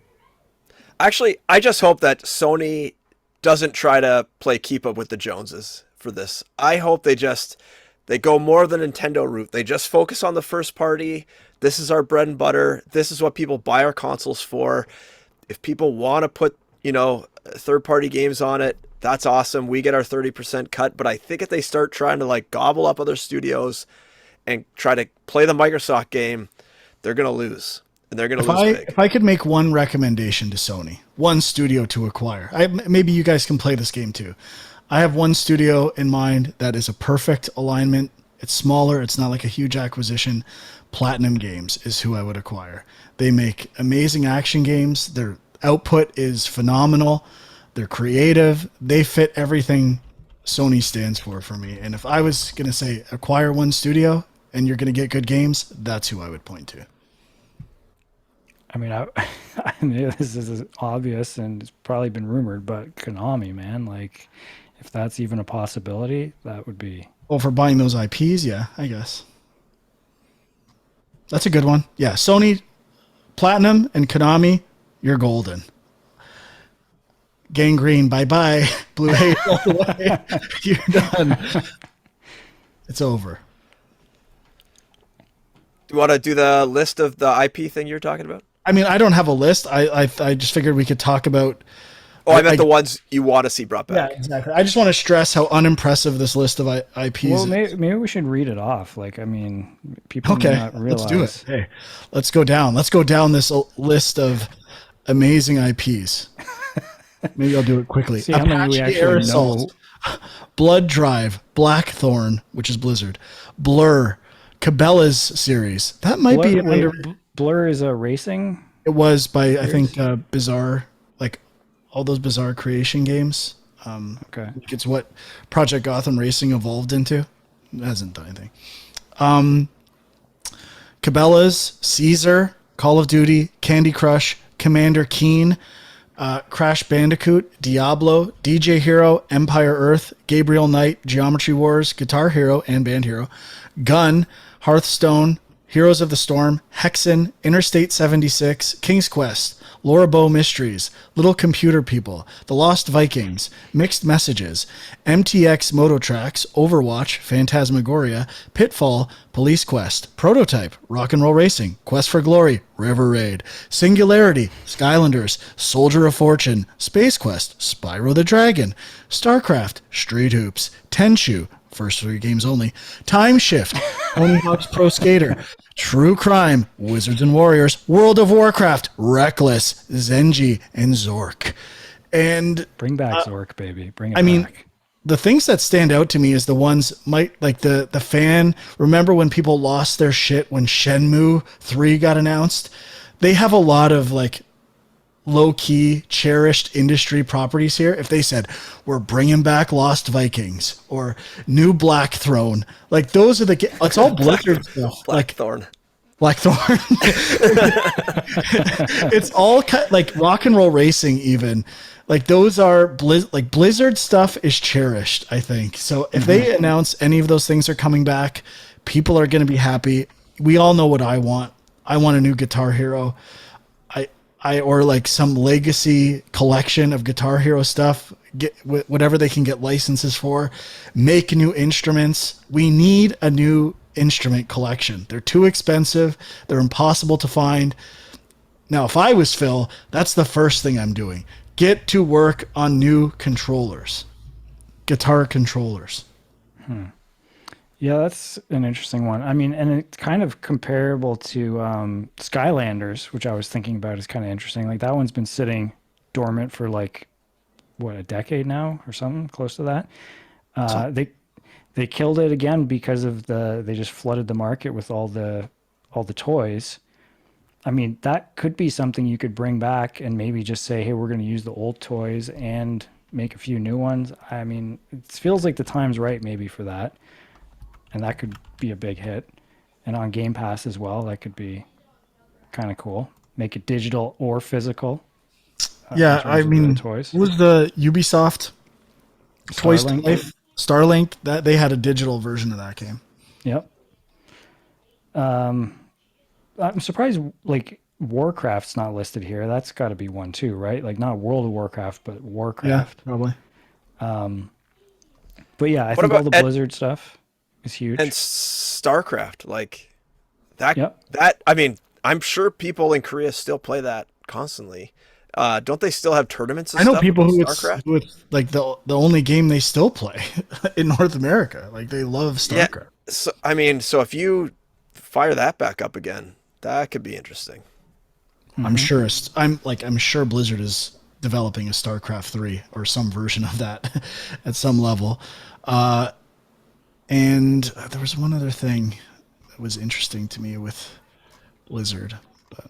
Speaker 3: Actually, I just hope that Sony doesn't try to play keep up with the Joneses for this. I hope they go more the Nintendo route. They just focus on the first party. This is our bread and butter. This is what people buy our consoles for. If people want to put, you know, third-party games on it, that's awesome. We get our 30% cut. But I think if they start trying to, like, gobble up other studios and try to play the Microsoft game, they're going to lose. And they're going to lose big.
Speaker 1: If I could make one recommendation to Sony, one studio to acquire, maybe you guys can play this game too. I have one studio in mind that is a perfect alignment. It's smaller. It's not like a huge acquisition. Platinum Games is who I would acquire. They make amazing action games. Their output is phenomenal. They're creative. They fit everything Sony stands for me. And if I was going to say acquire one studio and you're going to get good games, that's who I would point to.
Speaker 2: I mean, I mean, this is obvious and it's probably been rumored, but Konami, man, like, if that's even a possibility, that would be.
Speaker 1: Well, for buying those IPs, yeah, I guess. That's a good one. Yeah, Sony, Platinum, and Konami, you're golden. Gangrene, bye-bye. Blue Haze all the way. You're done. It's over.
Speaker 3: Do you want to do the list of the IP thing you're talking about?
Speaker 1: I mean, I don't have a list. I just figured we could talk about.
Speaker 3: Oh, I meant the ones you want to see brought back.
Speaker 1: Yeah, exactly. I just want to stress how unimpressive this list of IPs is.
Speaker 2: Well, maybe we should read it off. Like, I mean, people may not realize.
Speaker 1: Let's do it. Hey, let's go down. Let's go down this list of amazing IPs. Maybe I'll do it quickly.
Speaker 2: See how many we actually know.
Speaker 1: Blood Drive, Blackthorn, which is Blizzard, Blur, Cabela's series. That might be under.
Speaker 2: Blur is a racing.
Speaker 1: It was by I think Bizarre, like all those Bizarre creation games.
Speaker 2: Okay,
Speaker 1: it's what Project Gotham Racing evolved into. It hasn't done anything. Cabela's, Caesar, Call of Duty, Candy Crush, Commander Keen, Crash Bandicoot, Diablo, DJ Hero, Empire Earth, Gabriel Knight, Geometry Wars, Guitar Hero and Band Hero, Gun, Hearthstone, Heroes of the Storm, Hexen, Interstate 76, King's Quest, Laura Bow Mysteries, Little Computer People, The Lost Vikings, Mixed Messages, MTX Moto Tracks, Overwatch, Phantasmagoria, Pitfall, Police Quest, Prototype, Rock and Roll Racing, Quest for Glory, River Raid, Singularity, Skylanders, Soldier of Fortune, Space Quest, Spyro the Dragon, StarCraft, Street Hoops, Tenchu, first 3 games only, Time Shift, Tony Hawk's Pro Skater, True Crime, Wizards and Warriors, World of Warcraft, Reckless, Zenji, and Zork. And
Speaker 2: bring back Zork, baby. Bring it
Speaker 1: I mean,
Speaker 2: back.
Speaker 1: The things that stand out to me is the ones like the fan. Remember when people lost their shit when Shenmue 3 got announced? They have a lot of like low-key cherished industry properties here. If they said we're bringing back Lost Vikings or New Black Throne, like those are it's all Blizzard stuff.
Speaker 3: Blackthorn.
Speaker 1: It's all like Rock and Roll Racing even. Like those are Blizzard stuff is cherished, I think. So if they announce any of those things are coming back, people are going to be happy. We all know what I want. I want a new Guitar Hero. Or like some legacy collection of Guitar Hero stuff, get whatever they can get licenses for, make new instruments. We need a new instrument collection. They're too expensive. They're impossible to find. Now, if I was Phil, that's the first thing I'm doing. Get to work on new controllers, guitar controllers.
Speaker 2: Yeah, that's an interesting one. I mean, and it's kind of comparable to Skylanders, which I was thinking about is kind of interesting. Like that one's been sitting dormant for like, what, a decade now or something close to that. They killed it again because of they just flooded the market with all the toys. I mean, that could be something you could bring back and maybe just say, hey, we're going to use the old toys and make a few new ones. I mean, it feels like the time's right maybe for that. And that could be a big hit. And on Game Pass as well, that could be kind of cool. Make it digital or physical.
Speaker 1: Yeah, I mean,
Speaker 2: toys.
Speaker 1: What was the Ubisoft Toys to Life? Starlink, that they had a digital version of that game.
Speaker 2: Yep. I'm surprised like Warcraft's not listed here. That's got to be one too, right? Like not World of Warcraft, but Warcraft.
Speaker 1: Yeah, probably.
Speaker 2: But yeah, I think all the Blizzard stuff is huge.
Speaker 3: And StarCraft, like that.
Speaker 2: Yep.
Speaker 3: That I mean, I'm sure people in Korea still play that constantly. Don't they still have tournaments? And
Speaker 1: I know
Speaker 3: stuff
Speaker 1: people who
Speaker 3: it's
Speaker 1: like the only game they still play in North America. Like they love StarCraft.
Speaker 3: Yeah, so I mean, so if you fire that back up again, that could be interesting.
Speaker 1: I'm sure Blizzard is developing a StarCraft 3 or some version of that at some level. And there was one other thing that was interesting to me with Blizzard, but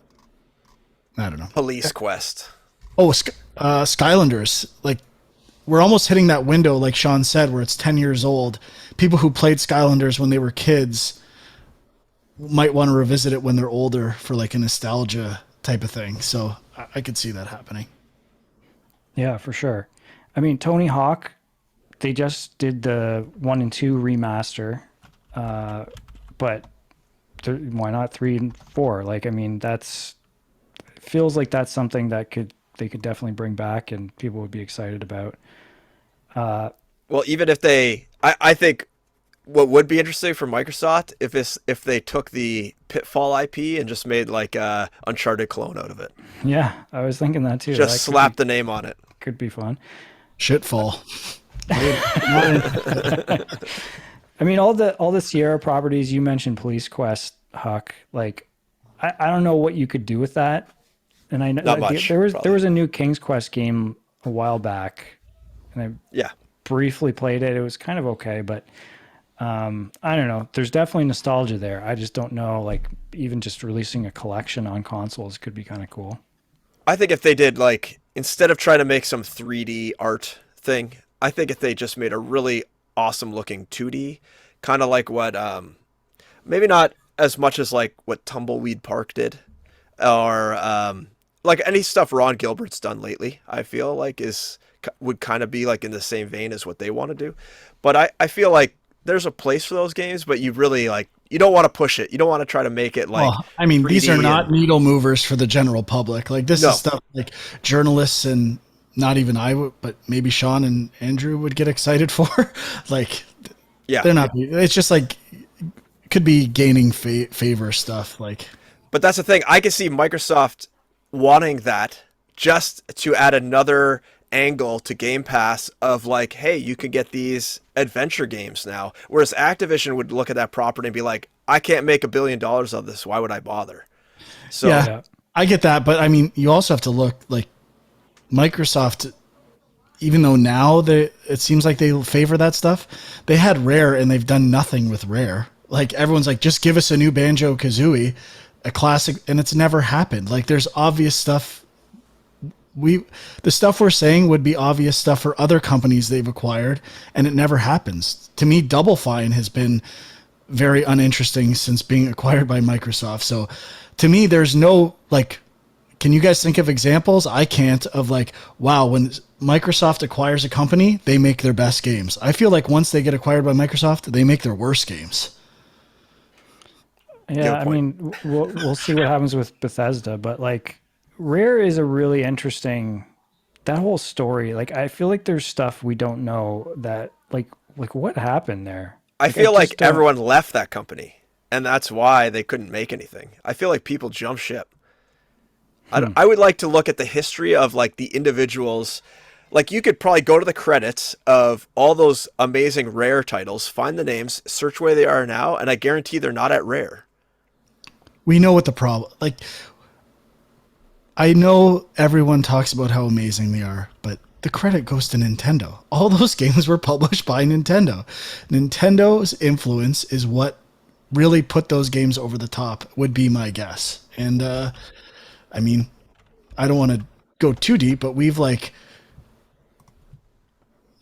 Speaker 1: I don't know.
Speaker 3: Police Quest.
Speaker 1: Oh, Skylanders. Like, we're almost hitting that window, like Sean said, where it's 10 years old. People who played Skylanders when they were kids might want to revisit it when they're older for like a nostalgia type of thing. So I could see that happening.
Speaker 2: Yeah, for sure. I mean, Tony Hawk, they just did the 1 and 2 remaster, but why not 3 and 4? Like, I mean, feels like that's something that they could definitely bring back and people would be excited about.
Speaker 3: Well, even if I think what would be interesting for Microsoft if they took the Pitfall IP and just made like a Uncharted clone out of it.
Speaker 2: Yeah, I was thinking that too.
Speaker 3: Just slap the name on it.
Speaker 2: Could be fun.
Speaker 1: Shitfall.
Speaker 2: I mean, all the Sierra properties you mentioned, Police Quest, Huck. Like, I don't know what you could do with that. And I know
Speaker 3: Not much,
Speaker 2: there was a new King's Quest game a while back, and I briefly played it. It was kind of okay, but I don't know. There's definitely nostalgia there. I just don't know. Like, even just releasing a collection on consoles could be kind of cool.
Speaker 3: I think if they did, like, instead of trying to make some 3D art thing, I think if they just made a really awesome looking 2D, kind of like what, maybe not as much as like what Tumbleweed Park did, or like any stuff Ron Gilbert's done lately, I feel like would kind of be like in the same vein as what they want to do. But I feel like there's a place for those games, but you really like, you don't want to push it. You don't want to try to make it like,
Speaker 1: well, I mean, these are not needle movers for the general public. Like this is stuff like journalists and not even I would, but maybe Sean and Andrew would get excited for. Like, yeah, they're not, it's just like, could be gaining favor stuff. Like,
Speaker 3: but that's the thing. I can see Microsoft wanting that just to add another angle to Game Pass of like, hey, you can get these adventure games now. Whereas Activision would look at that property and be like, I can't make $1 billion of this. Why would I bother? So
Speaker 1: yeah, I get that. But I mean, you also have to look like Microsoft, even though now it seems like they favor that stuff, they had Rare and they've done nothing with Rare. Like everyone's like, just give us a new Banjo-Kazooie, a classic, and it's never happened. Like there's obvious stuff. The stuff we're saying would be obvious stuff for other companies they've acquired, and it never happens. To me, Double Fine has been very uninteresting since being acquired by Microsoft. So to me, there's no like, can you guys think of examples? I can't of like, wow, when Microsoft acquires a company, they make their best games. I feel like once they get acquired by Microsoft, they make their worst games.
Speaker 2: Yeah, I mean, we'll see what happens with Bethesda, but like Rare is a really interesting, that whole story. Like, I feel like there's stuff we don't know that like what happened there?
Speaker 3: I feel like everyone left that company and that's why they couldn't make anything. I feel like people jump ship. I would like to look at the history of like the individuals. Like you could probably go to the credits of all those amazing Rare titles, find the names, search where they are now, and I guarantee they're not at Rare.
Speaker 1: We know what the problem, like, I know everyone talks about how amazing they are, but the credit goes to Nintendo. All those games were published by Nintendo. Nintendo's influence is what really put those games over the top, would be my guess. And, I mean, I don't want to go too deep, but we've like,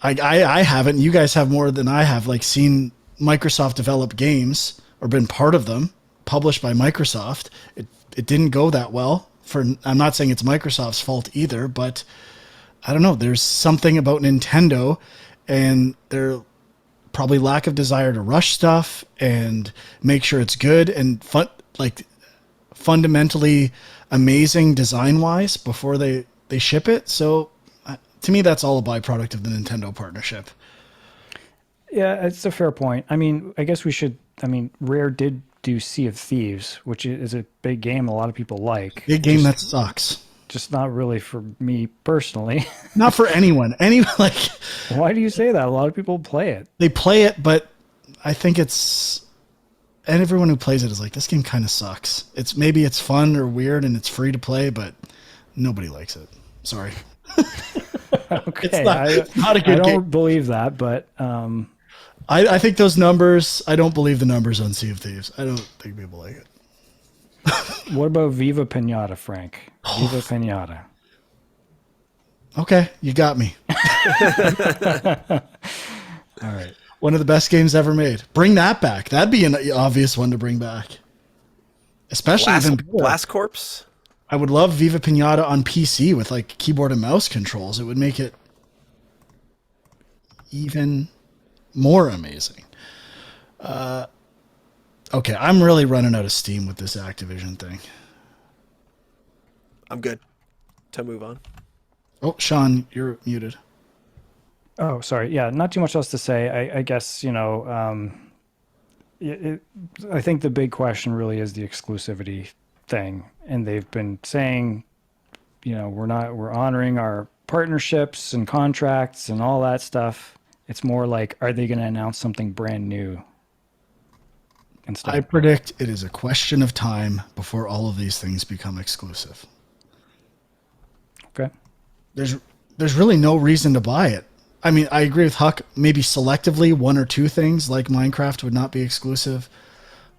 Speaker 1: I haven't, you guys have more than I have, like seen Microsoft develop games or been part of them, published by Microsoft. It didn't go that well. I'm not saying it's Microsoft's fault either, but I don't know. There's something about Nintendo and their probably lack of desire to rush stuff and make sure it's good and fun, like fundamentally amazing design wise before they ship it. So to me, that's all a byproduct of the Nintendo partnership.
Speaker 2: Yeah, it's a fair point. I mean, I guess Rare did do Sea of Thieves, which is a big game a lot of people like.
Speaker 1: Big game that sucks.
Speaker 2: Just not really for me personally.
Speaker 1: Not for anyone. Like,
Speaker 2: why do you say that? A lot of people play it.
Speaker 1: They play it, but I think and everyone who plays it is like, this game kind of sucks. Maybe it's fun or weird and it's free to play, but nobody likes it. Sorry.
Speaker 2: Okay.
Speaker 1: It's not a good game.
Speaker 2: I don't believe that, but
Speaker 1: I think those numbers, I don't believe the numbers on Sea of Thieves. I don't think people like it.
Speaker 2: What about Viva Pinata, Frank? Viva Pinata.
Speaker 1: Okay, you got me.
Speaker 2: All right.
Speaker 1: One of the best games ever made. Bring that back. That'd be an obvious one to bring back. Especially
Speaker 3: Blast Corps.
Speaker 1: I would love Viva Pinata on PC with like keyboard and mouse controls. It would make it even more amazing. Okay, I'm really running out of steam with this Activision thing.
Speaker 3: I'm good to move on.
Speaker 1: Oh, Sean, you're muted.
Speaker 2: Oh, sorry. Yeah, not too much else to say. I guess, I think the big question really is the exclusivity thing. And they've been saying, we're honoring our partnerships and contracts and all that stuff. It's more like, are they going to announce something brand new instead?
Speaker 1: I predict it is a question of time before all of these things become exclusive.
Speaker 2: Okay.
Speaker 1: There's really no reason to buy it. I mean, I agree with Huck. Maybe selectively one or two things like Minecraft would not be exclusive.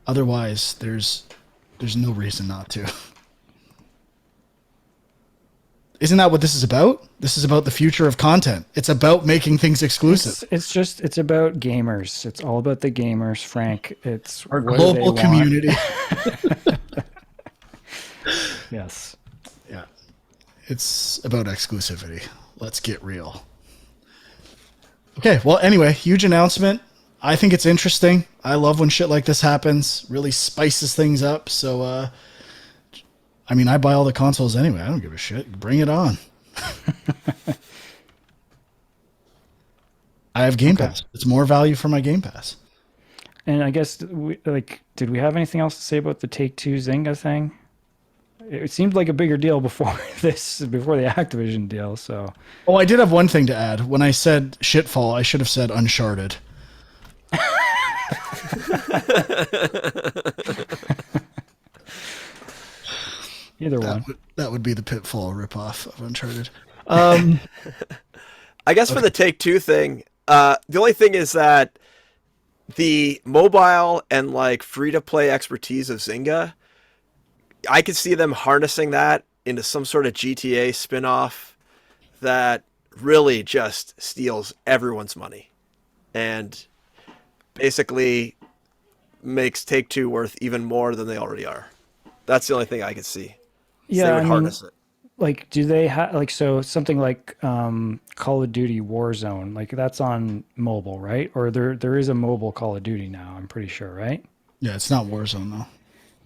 Speaker 1: Otherwise, there's no reason not to. Isn't that what this is about? This is about the future of content. It's about making things exclusive.
Speaker 2: It's about gamers. It's all about the gamers, Frank. It's
Speaker 1: our global community.
Speaker 2: Yes.
Speaker 1: Yeah. It's about exclusivity. Let's get real. Okay, well, anyway, huge announcement. I think it's interesting. I love when shit like this happens. Really spices things up. So, I mean, I buy all the consoles anyway. I don't give a shit. Bring it on. I have Game Pass. It's more value for my Game Pass.
Speaker 2: And I guess, did we have anything else to say about the Take-Two Zynga thing? It seemed like a bigger deal before the Activision deal. So,
Speaker 1: oh, I did have one thing to add. When I said shitfall, I should have said Uncharted.
Speaker 2: Either one.
Speaker 1: That would be the Pitfall ripoff of Uncharted.
Speaker 3: I guess for the Take-Two thing, the only thing is that the mobile and like free-to-play expertise of Zynga, I could see them harnessing that into some sort of GTA spin-off that really just steals everyone's money and basically makes Take-Two worth even more than they already are. That's the only thing I could see.
Speaker 2: Yeah,
Speaker 3: they would harness it.
Speaker 2: Like, do they have so something like Call of Duty Warzone? Like that's on mobile, right? Or there is a mobile Call of Duty now. I'm pretty sure, right?
Speaker 1: Yeah, it's not Warzone though.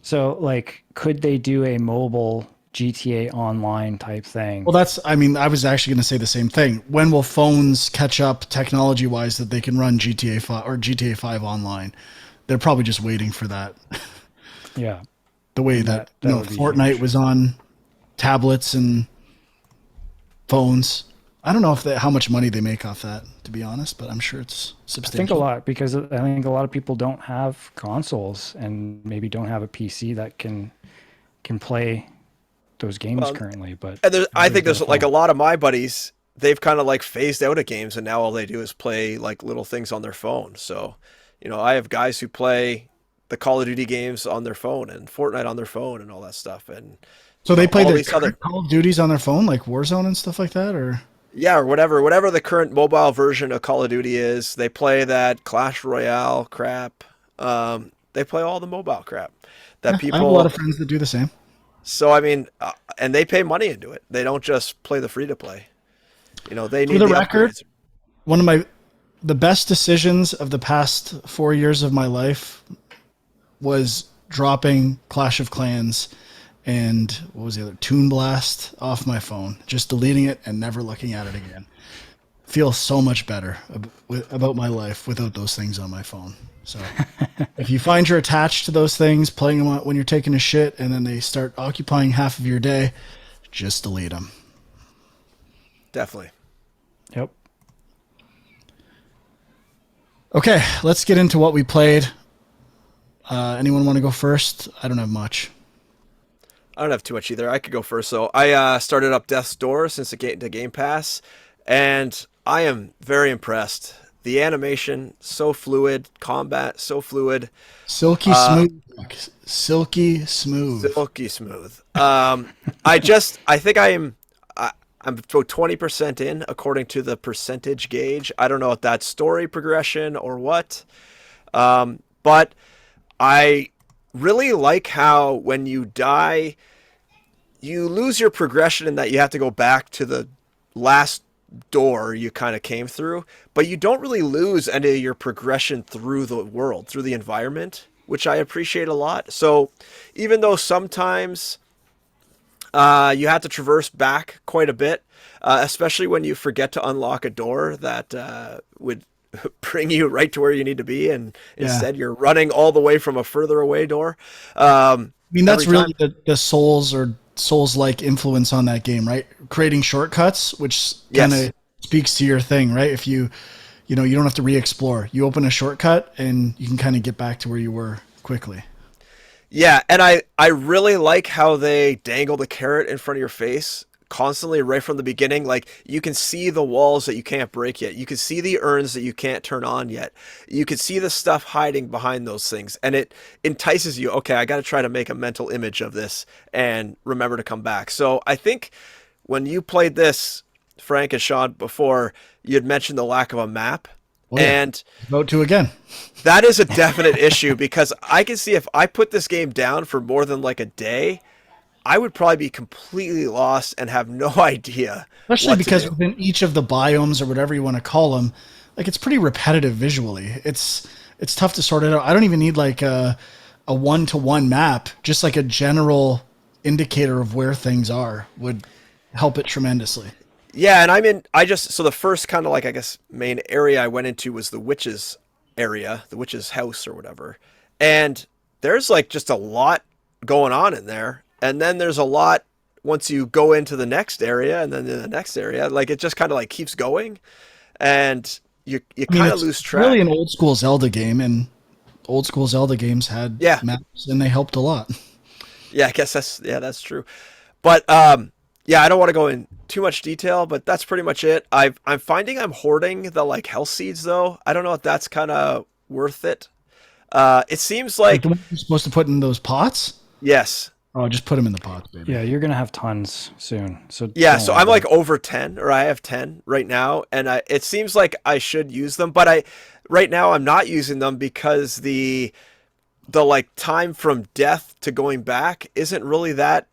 Speaker 2: So, like, could they do a mobile GTA Online type thing?
Speaker 1: Well, I was actually going to say the same thing. When will phones catch up technology-wise that they can run GTA 5 or GTA 5 online? They're probably just waiting for that.
Speaker 2: Yeah.
Speaker 1: The way that Fortnite huge. Was on tablets and phones. I don't know how much money they make off that, to be honest, but I'm sure it's substantial.
Speaker 2: I think a lot, because I think a lot of people don't have consoles and maybe don't have a PC that can play those games currently. But
Speaker 3: I think there's like a lot of my buddies, they've kind of like phased out of games and now all they do is play like little things on their phone. So, I have guys who play the Call of Duty games on their phone and Fortnite on their phone and all that stuff. And
Speaker 1: so they play the other Call of Duties on their phone, like Warzone and stuff like that, or?
Speaker 3: Yeah, or whatever the current mobile version of Call of Duty is. They play that Clash Royale crap. They play all the mobile crap that people.
Speaker 1: I have a lot of friends that do the same.
Speaker 3: So I mean, and they pay money into it. They don't just play the free to play. They need
Speaker 1: For the record. Upgrades. One of the best decisions of the past 4 years of my life was dropping Clash of Clans and what was the other? Toon Blast off my phone. Just deleting it and never looking at it again. Feel so much better about my life without those things on my phone. So if you find you're attached to those things, playing them when you're taking a shit, and then they start occupying half of your day, just delete them.
Speaker 3: Definitely.
Speaker 2: Yep.
Speaker 1: Okay, let's get into what we played. Anyone want to go first? I don't have much.
Speaker 3: I don't have too much either. I could go first. So I started up Death's Door since it came to Game Pass, and I am very impressed. The animation, so fluid. Combat, so fluid.
Speaker 1: Silky smooth. Silky smooth.
Speaker 3: Silky smooth. I think I'm about 20% in according to the percentage gauge. I don't know if that's story progression or what, but I really like how when you die, you lose your progression in that you have to go back to the last door you kind of came through, but you don't really lose any of your progression through the world, through the environment, which I appreciate a lot. So even though sometimes you have to traverse back quite a bit, especially when you forget to unlock a door that would bring you right to where you need to be, and instead you're running all the way from a further away door.
Speaker 1: I mean, that's really the Souls-like influence on that game, right? Creating shortcuts, which kind of speaks to your thing, right? If you don't have to re-explore. You open a shortcut and you can kind of get back to where you were quickly.
Speaker 3: Yeah, and I really like how they dangle the carrot in front of your face constantly right from the beginning. Like, you can see the walls that you can't break yet. You can see the urns that you can't turn on yet. You can see the stuff hiding behind those things, and it entices you. Okay, I got to try to make a mental image of this and remember to come back. So I think when you played this, Frank and Sean, before, you had mentioned the lack of a map. Oh, yeah. And
Speaker 1: vote to again.
Speaker 3: That is a definite issue, because I can see if I put this game down for more than like a day, I would probably be completely lost and have no idea.
Speaker 1: Especially because within each of the biomes or whatever you want to call them, like it's pretty repetitive visually. It's tough to sort it out. I don't even need like a one-to-one map. Just like a general indicator of where things are would help it tremendously.
Speaker 3: Yeah, and so the first kind of like, I guess, main area I went into was the witch's area, the witch's house or whatever. And there's like just a lot going on in there. And then there's a lot once you go into the next area and then in the next area. Like it just kind of like keeps going. And you kind of lose track.
Speaker 1: It's really an old school Zelda game, and old school Zelda games had maps and they helped a lot.
Speaker 3: Yeah, I guess that's true. But yeah, I don't want to go in too much detail, but that's pretty much it. I'm finding I'm hoarding the like health seeds though. I don't know if that's kind of worth it. It seems like
Speaker 1: the one you're supposed to put in those pots.
Speaker 3: Yes.
Speaker 1: Oh, just put them in the pots, baby.
Speaker 2: Yeah, you're gonna have tons soon. So
Speaker 3: yeah, so I'm like over 10, or I have 10 right now, and it seems like I should use them, but right now I'm not using them because the like time from death to going back isn't really that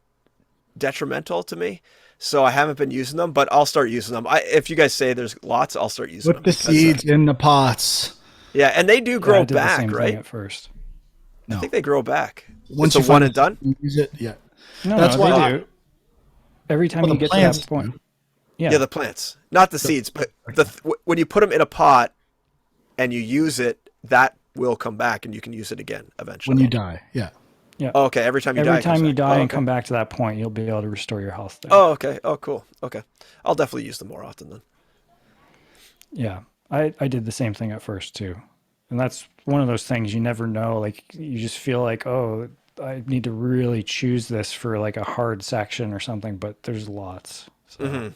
Speaker 3: detrimental to me. So I haven't been using them, but I'll start using them. If you guys say there's lots, I'll start using them.
Speaker 1: Put the seeds in the pots.
Speaker 3: Yeah, and they do grow
Speaker 2: I did
Speaker 3: back,
Speaker 2: the same
Speaker 3: right?
Speaker 2: thing at first.
Speaker 3: No. I think they grow back.
Speaker 1: Once
Speaker 3: it's
Speaker 1: you
Speaker 3: one and done?
Speaker 1: Use it, yeah.
Speaker 2: No, that's why they do. Every time you get to that point.
Speaker 3: Yeah, the plants. Not the seeds, but when you put them in a pot and you use it, that will come back and you can use it again eventually.
Speaker 1: When you die, yeah.
Speaker 2: Yeah.
Speaker 3: Oh, okay, every time you die
Speaker 2: and come back to that point, you'll be able to restore your health there.
Speaker 3: Oh, okay. Oh, cool. Okay. I'll definitely use them more often then.
Speaker 2: Yeah. I did the same thing at first too. And that's one of those things you never know. Like you just feel like, oh, I need to really choose this for like a hard section or something, but there's lots. So.
Speaker 3: Mm-hmm.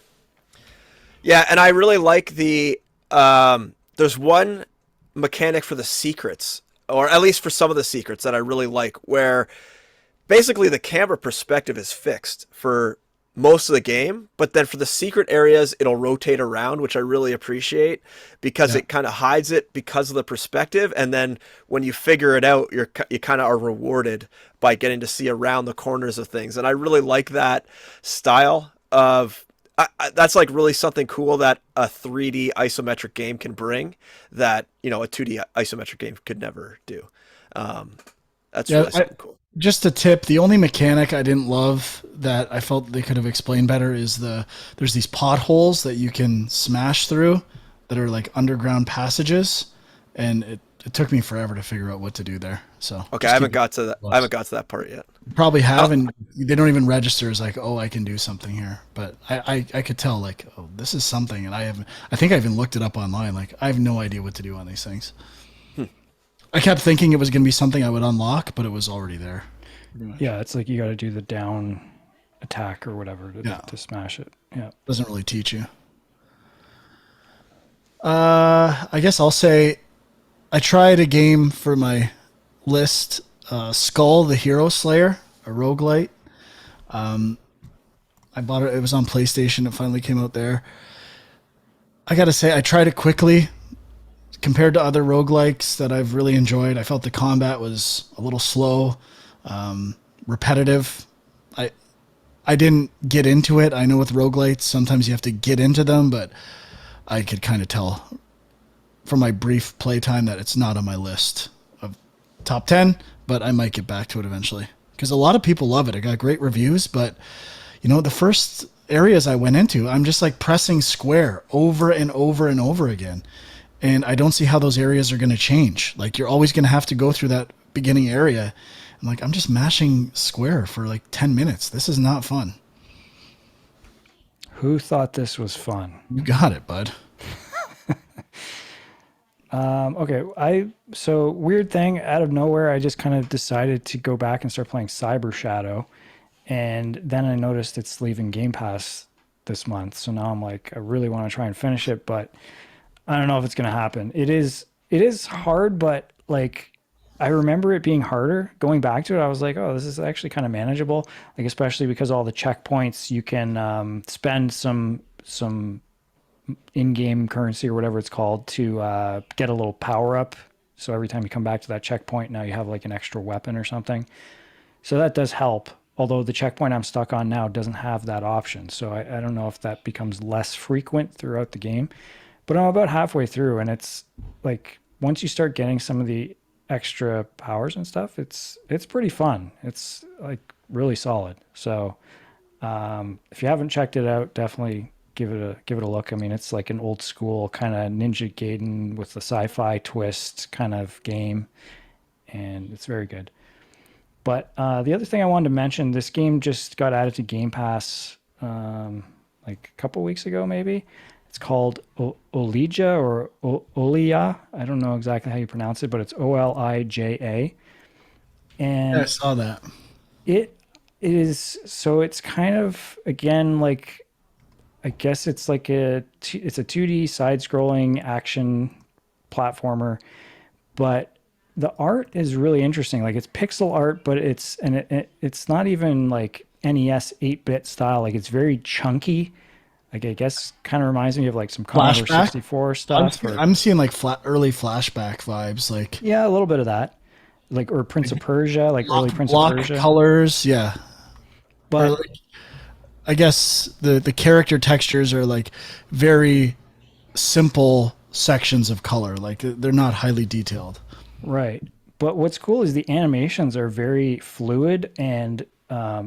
Speaker 3: Yeah, and I really like there's one mechanic for the secrets, or at least for some of the secrets that I really like, where basically the camera perspective is fixed for most of the game, but then for the secret areas, it'll rotate around, which I really appreciate because it kind of hides it because of the perspective. And then when you figure it out, you kind of are rewarded by getting to see around the corners of things. And I really like that style of, that's like really something cool that a 3D isometric game can bring that, a 2D isometric game could never do. That's really something cool.
Speaker 1: Just a tip, the only mechanic I didn't love that I felt they could have explained better is there's these potholes that you can smash through that are like underground passages, and it took me forever to figure out what to do there. So
Speaker 3: okay, I haven't got to that part yet.
Speaker 1: Probably have, and they don't even register as like, oh, I can do something here. But I could tell like, oh, this is something, and I think I even looked it up online. Like I have no idea what to do on these things. I kept thinking it was going to be something I would unlock, but it was already there.
Speaker 2: Yeah, it's like you got to do the down attack or whatever to smash it. Yeah.
Speaker 1: Doesn't really teach you. I guess I'll say I tried a game for my list, Skull the Hero Slayer, a roguelite. I bought it. It was on PlayStation. It finally came out there. I got to say, I tried it quickly. Compared to other roguelikes that I've really enjoyed, I felt the combat was a little slow, repetitive. I didn't get into it. I know with roguelites, sometimes you have to get into them, but I could kind of tell from my brief playtime that it's not on my list of top 10, but I might get back to it eventually. Because a lot of people love it. It got great reviews, but the first areas I went into, I'm just like pressing square over and over and over again. And I don't see how those areas are going to change. Like you're always going to have to go through that beginning area. I'm like, I'm just mashing square for like 10 minutes. This is not fun.
Speaker 2: Who thought this was fun?
Speaker 1: You got it, bud.
Speaker 2: Okay. So weird thing out of nowhere, I just kind of decided to go back and start playing Cyber Shadow. And then I noticed it's leaving Game Pass this month. So now I'm like, I really want to try and finish it, but I don't know if it's going to happen. It is hard, but like I remember it being harder. Going back to it, I was like, oh, this is actually kind of manageable. Like especially because all the checkpoints, you can spend some in-game currency or whatever it's called to get a little power up. So every time you come back to that checkpoint, now you have like an extra weapon or something. So that does help. although the checkpoint I'm stuck on now doesn't have that option. So I don't know if that becomes less frequent throughout the game. But I'm about halfway through, and it's like once you start getting some of the extra powers and stuff, it's pretty fun. It's like really solid. So if you haven't checked it out, definitely give it a look. I mean, it's like an old school kind of Ninja Gaiden with the sci-fi twist kind of game, and it's very good. But the other thing I wanted to mention, this game just got added to Game Pass like a couple weeks ago, maybe. It's called Olija or Olija. I don't know exactly how you pronounce it, but it's Olija. And
Speaker 1: yeah, I saw that.
Speaker 2: It is, so it's kind of, again, like, I guess it's like it's a 2D side-scrolling action platformer, but the art is really interesting. Like, it's pixel art, but it's not even like NES 8-bit style. Like, it's very chunky. Like, I guess kind of reminds me of like some Commodore 64 stuff.
Speaker 1: I'm seeing like early flashback vibes. Like,
Speaker 2: yeah, a little bit of that. Like, or Prince of Persia, like early Prince of Persia.
Speaker 1: Colors, yeah.
Speaker 2: But
Speaker 1: like, I guess the character textures are like very simple sections of color. Like, they're not highly detailed.
Speaker 2: Right. But what's cool is the animations are very fluid and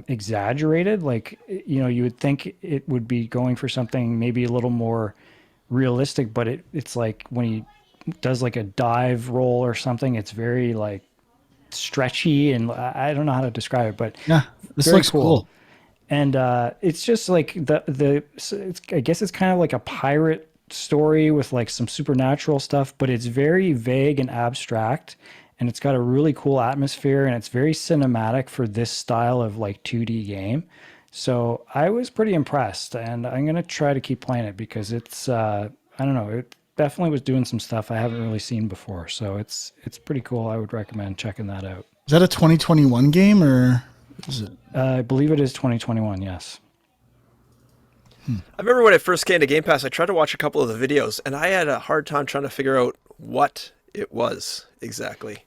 Speaker 2: exaggerated. Like, you know, you would think it would be going for something maybe a little more realistic, but it's like when he does like a dive roll or something, it's very like stretchy, and I don't know how to describe it, but
Speaker 1: yeah, this looks cool.
Speaker 2: And it's just like I guess it's kind of like a pirate story with like some supernatural stuff, but it's very vague and abstract, and it's got a really cool atmosphere, and it's very cinematic for this style of like 2D game. So I was pretty impressed, and I'm going to try to keep playing it because it's I don't know, it definitely was doing some stuff I haven't really seen before. So it's pretty cool. I would recommend checking that out.
Speaker 1: Is that a 2021 game, or is it?
Speaker 2: I believe it is 2021, yes.
Speaker 3: I remember when it first came to Game Pass, I tried to watch a couple of the videos, and I had a hard time trying to figure out what it was exactly.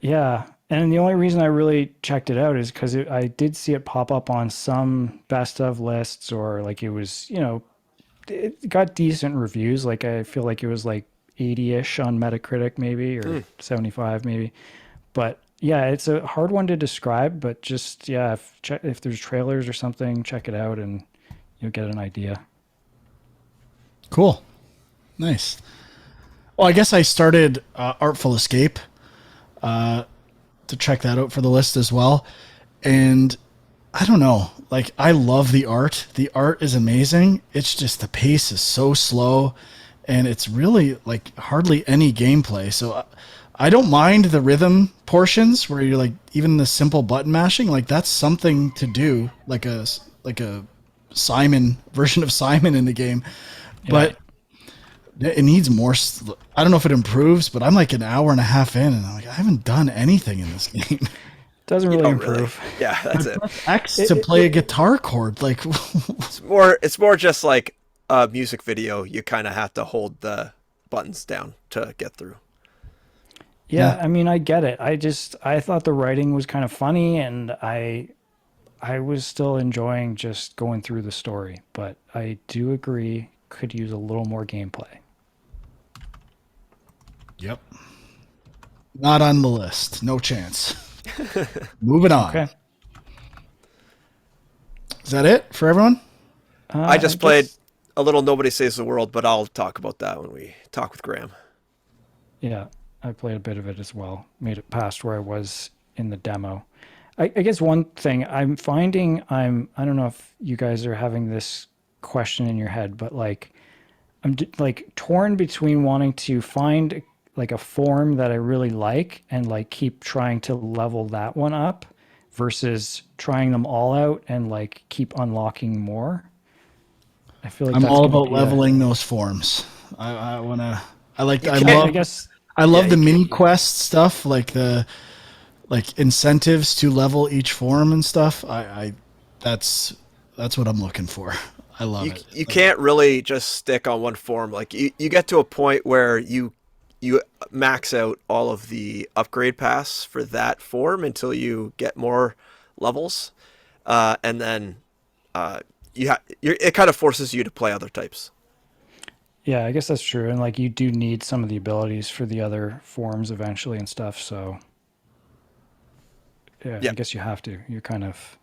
Speaker 2: Yeah, and the only reason I really checked it out is because I did see it pop up on some best of lists, or like it was, you know, it got decent reviews. Like, I feel like it was like 80-ish on Metacritic maybe, or 75 maybe. But yeah, it's a hard one to describe, but just, yeah, if there's trailers or something, check it out and you'll get an idea.
Speaker 1: Cool. Nice. Well, I guess I started Artful Escape to check that out for the list as well. And I don't know, like, I love the art. The art is amazing. It's just the pace is so slow, and it's really like hardly any gameplay. So I don't mind the rhythm portions where you're like, even the simple button mashing, like that's something to do, like a Simon version of Simon in the game. Yeah. But it needs more. I don't know if it improves, but I'm like an hour and a half in, and I'm like, I haven't done anything in this game.
Speaker 2: Doesn't really improve.
Speaker 3: Really. Yeah, that's it.
Speaker 1: X to play a guitar chord, like
Speaker 3: it's more just like a music video. You kind of have to hold the buttons down to get through.
Speaker 2: Yeah, I mean, I get it. I thought the writing was kind of funny, and I was still enjoying just going through the story, but I do agree could use a little more gameplay.
Speaker 1: Yep. Not on the list. No chance. Moving on. Okay. Is that it for everyone?
Speaker 3: I just played a little Nobody Saves the World, but I'll talk about that when we talk with Graham.
Speaker 2: Yeah, I played a bit of it as well. Made it past where I was in the demo. I guess one thing I'm finding, I don't know if you guys are having this question in your head, but like I'm like torn between wanting to find like a form that I really like and like keep trying to level that one up versus trying them all out and like keep unlocking more. I feel like
Speaker 1: I'm all about leveling those forms. I love the mini quest stuff, like the incentives to level each form and stuff. That's what I'm looking for. I love it.
Speaker 3: You can't really just stick on one form. Like you get to a point where you max out all of the upgrade paths for that form until you get more levels. and then it kind of forces you to play other types.
Speaker 2: Yeah, I guess that's true. And like you do need some of the abilities for the other forms eventually and stuff. So yeah, I guess you have to. You're kind of,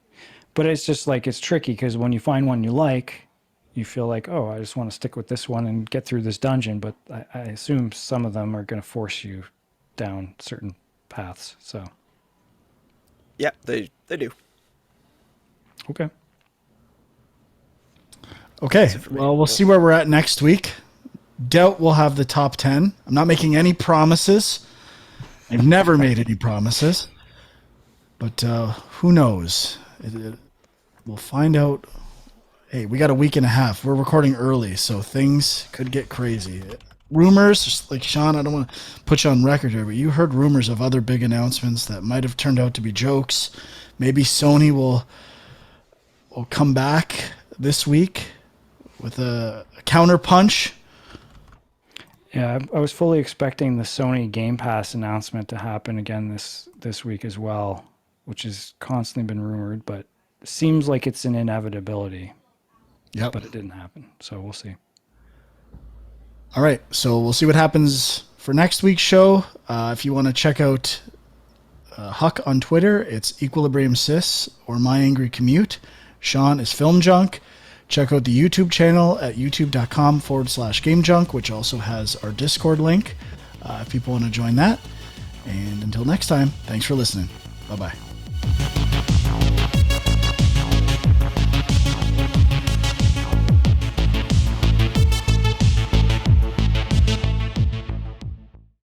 Speaker 2: but it's just like it's tricky because when you find one you like, you feel like, oh, I just want to stick with this one and get through this dungeon. But I assume some of them are going to force you down certain paths. So
Speaker 3: yeah, they do.
Speaker 1: Okay. Well, we'll see where we're at next week. Doubt we'll have the top 10. I'm not making any promises. I've never made any promises. But who knows? We'll find out. Hey, we got a week and a half. We're recording early, so things could get crazy. Rumors, like Sean, I don't want to put you on record here, but you heard rumors of other big announcements that might have turned out to be jokes. Maybe Sony will come back this week with a counter punch.
Speaker 2: Yeah, I was fully expecting the Sony Game Pass announcement to happen again this week as well, which has constantly been rumored, but it seems like it's an inevitability.
Speaker 1: Yep.
Speaker 2: But it didn't happen, so we'll see.
Speaker 1: All right, so we'll see what happens for next week's show. If you want to check out Huck on Twitter, it's Equilibrium Sis or My Angry Commute. Sean is Film Junk. Check out the YouTube channel at youtube.com/GameJunk, which also has our Discord link if people want to join that. And until next time, thanks for listening. Bye-bye.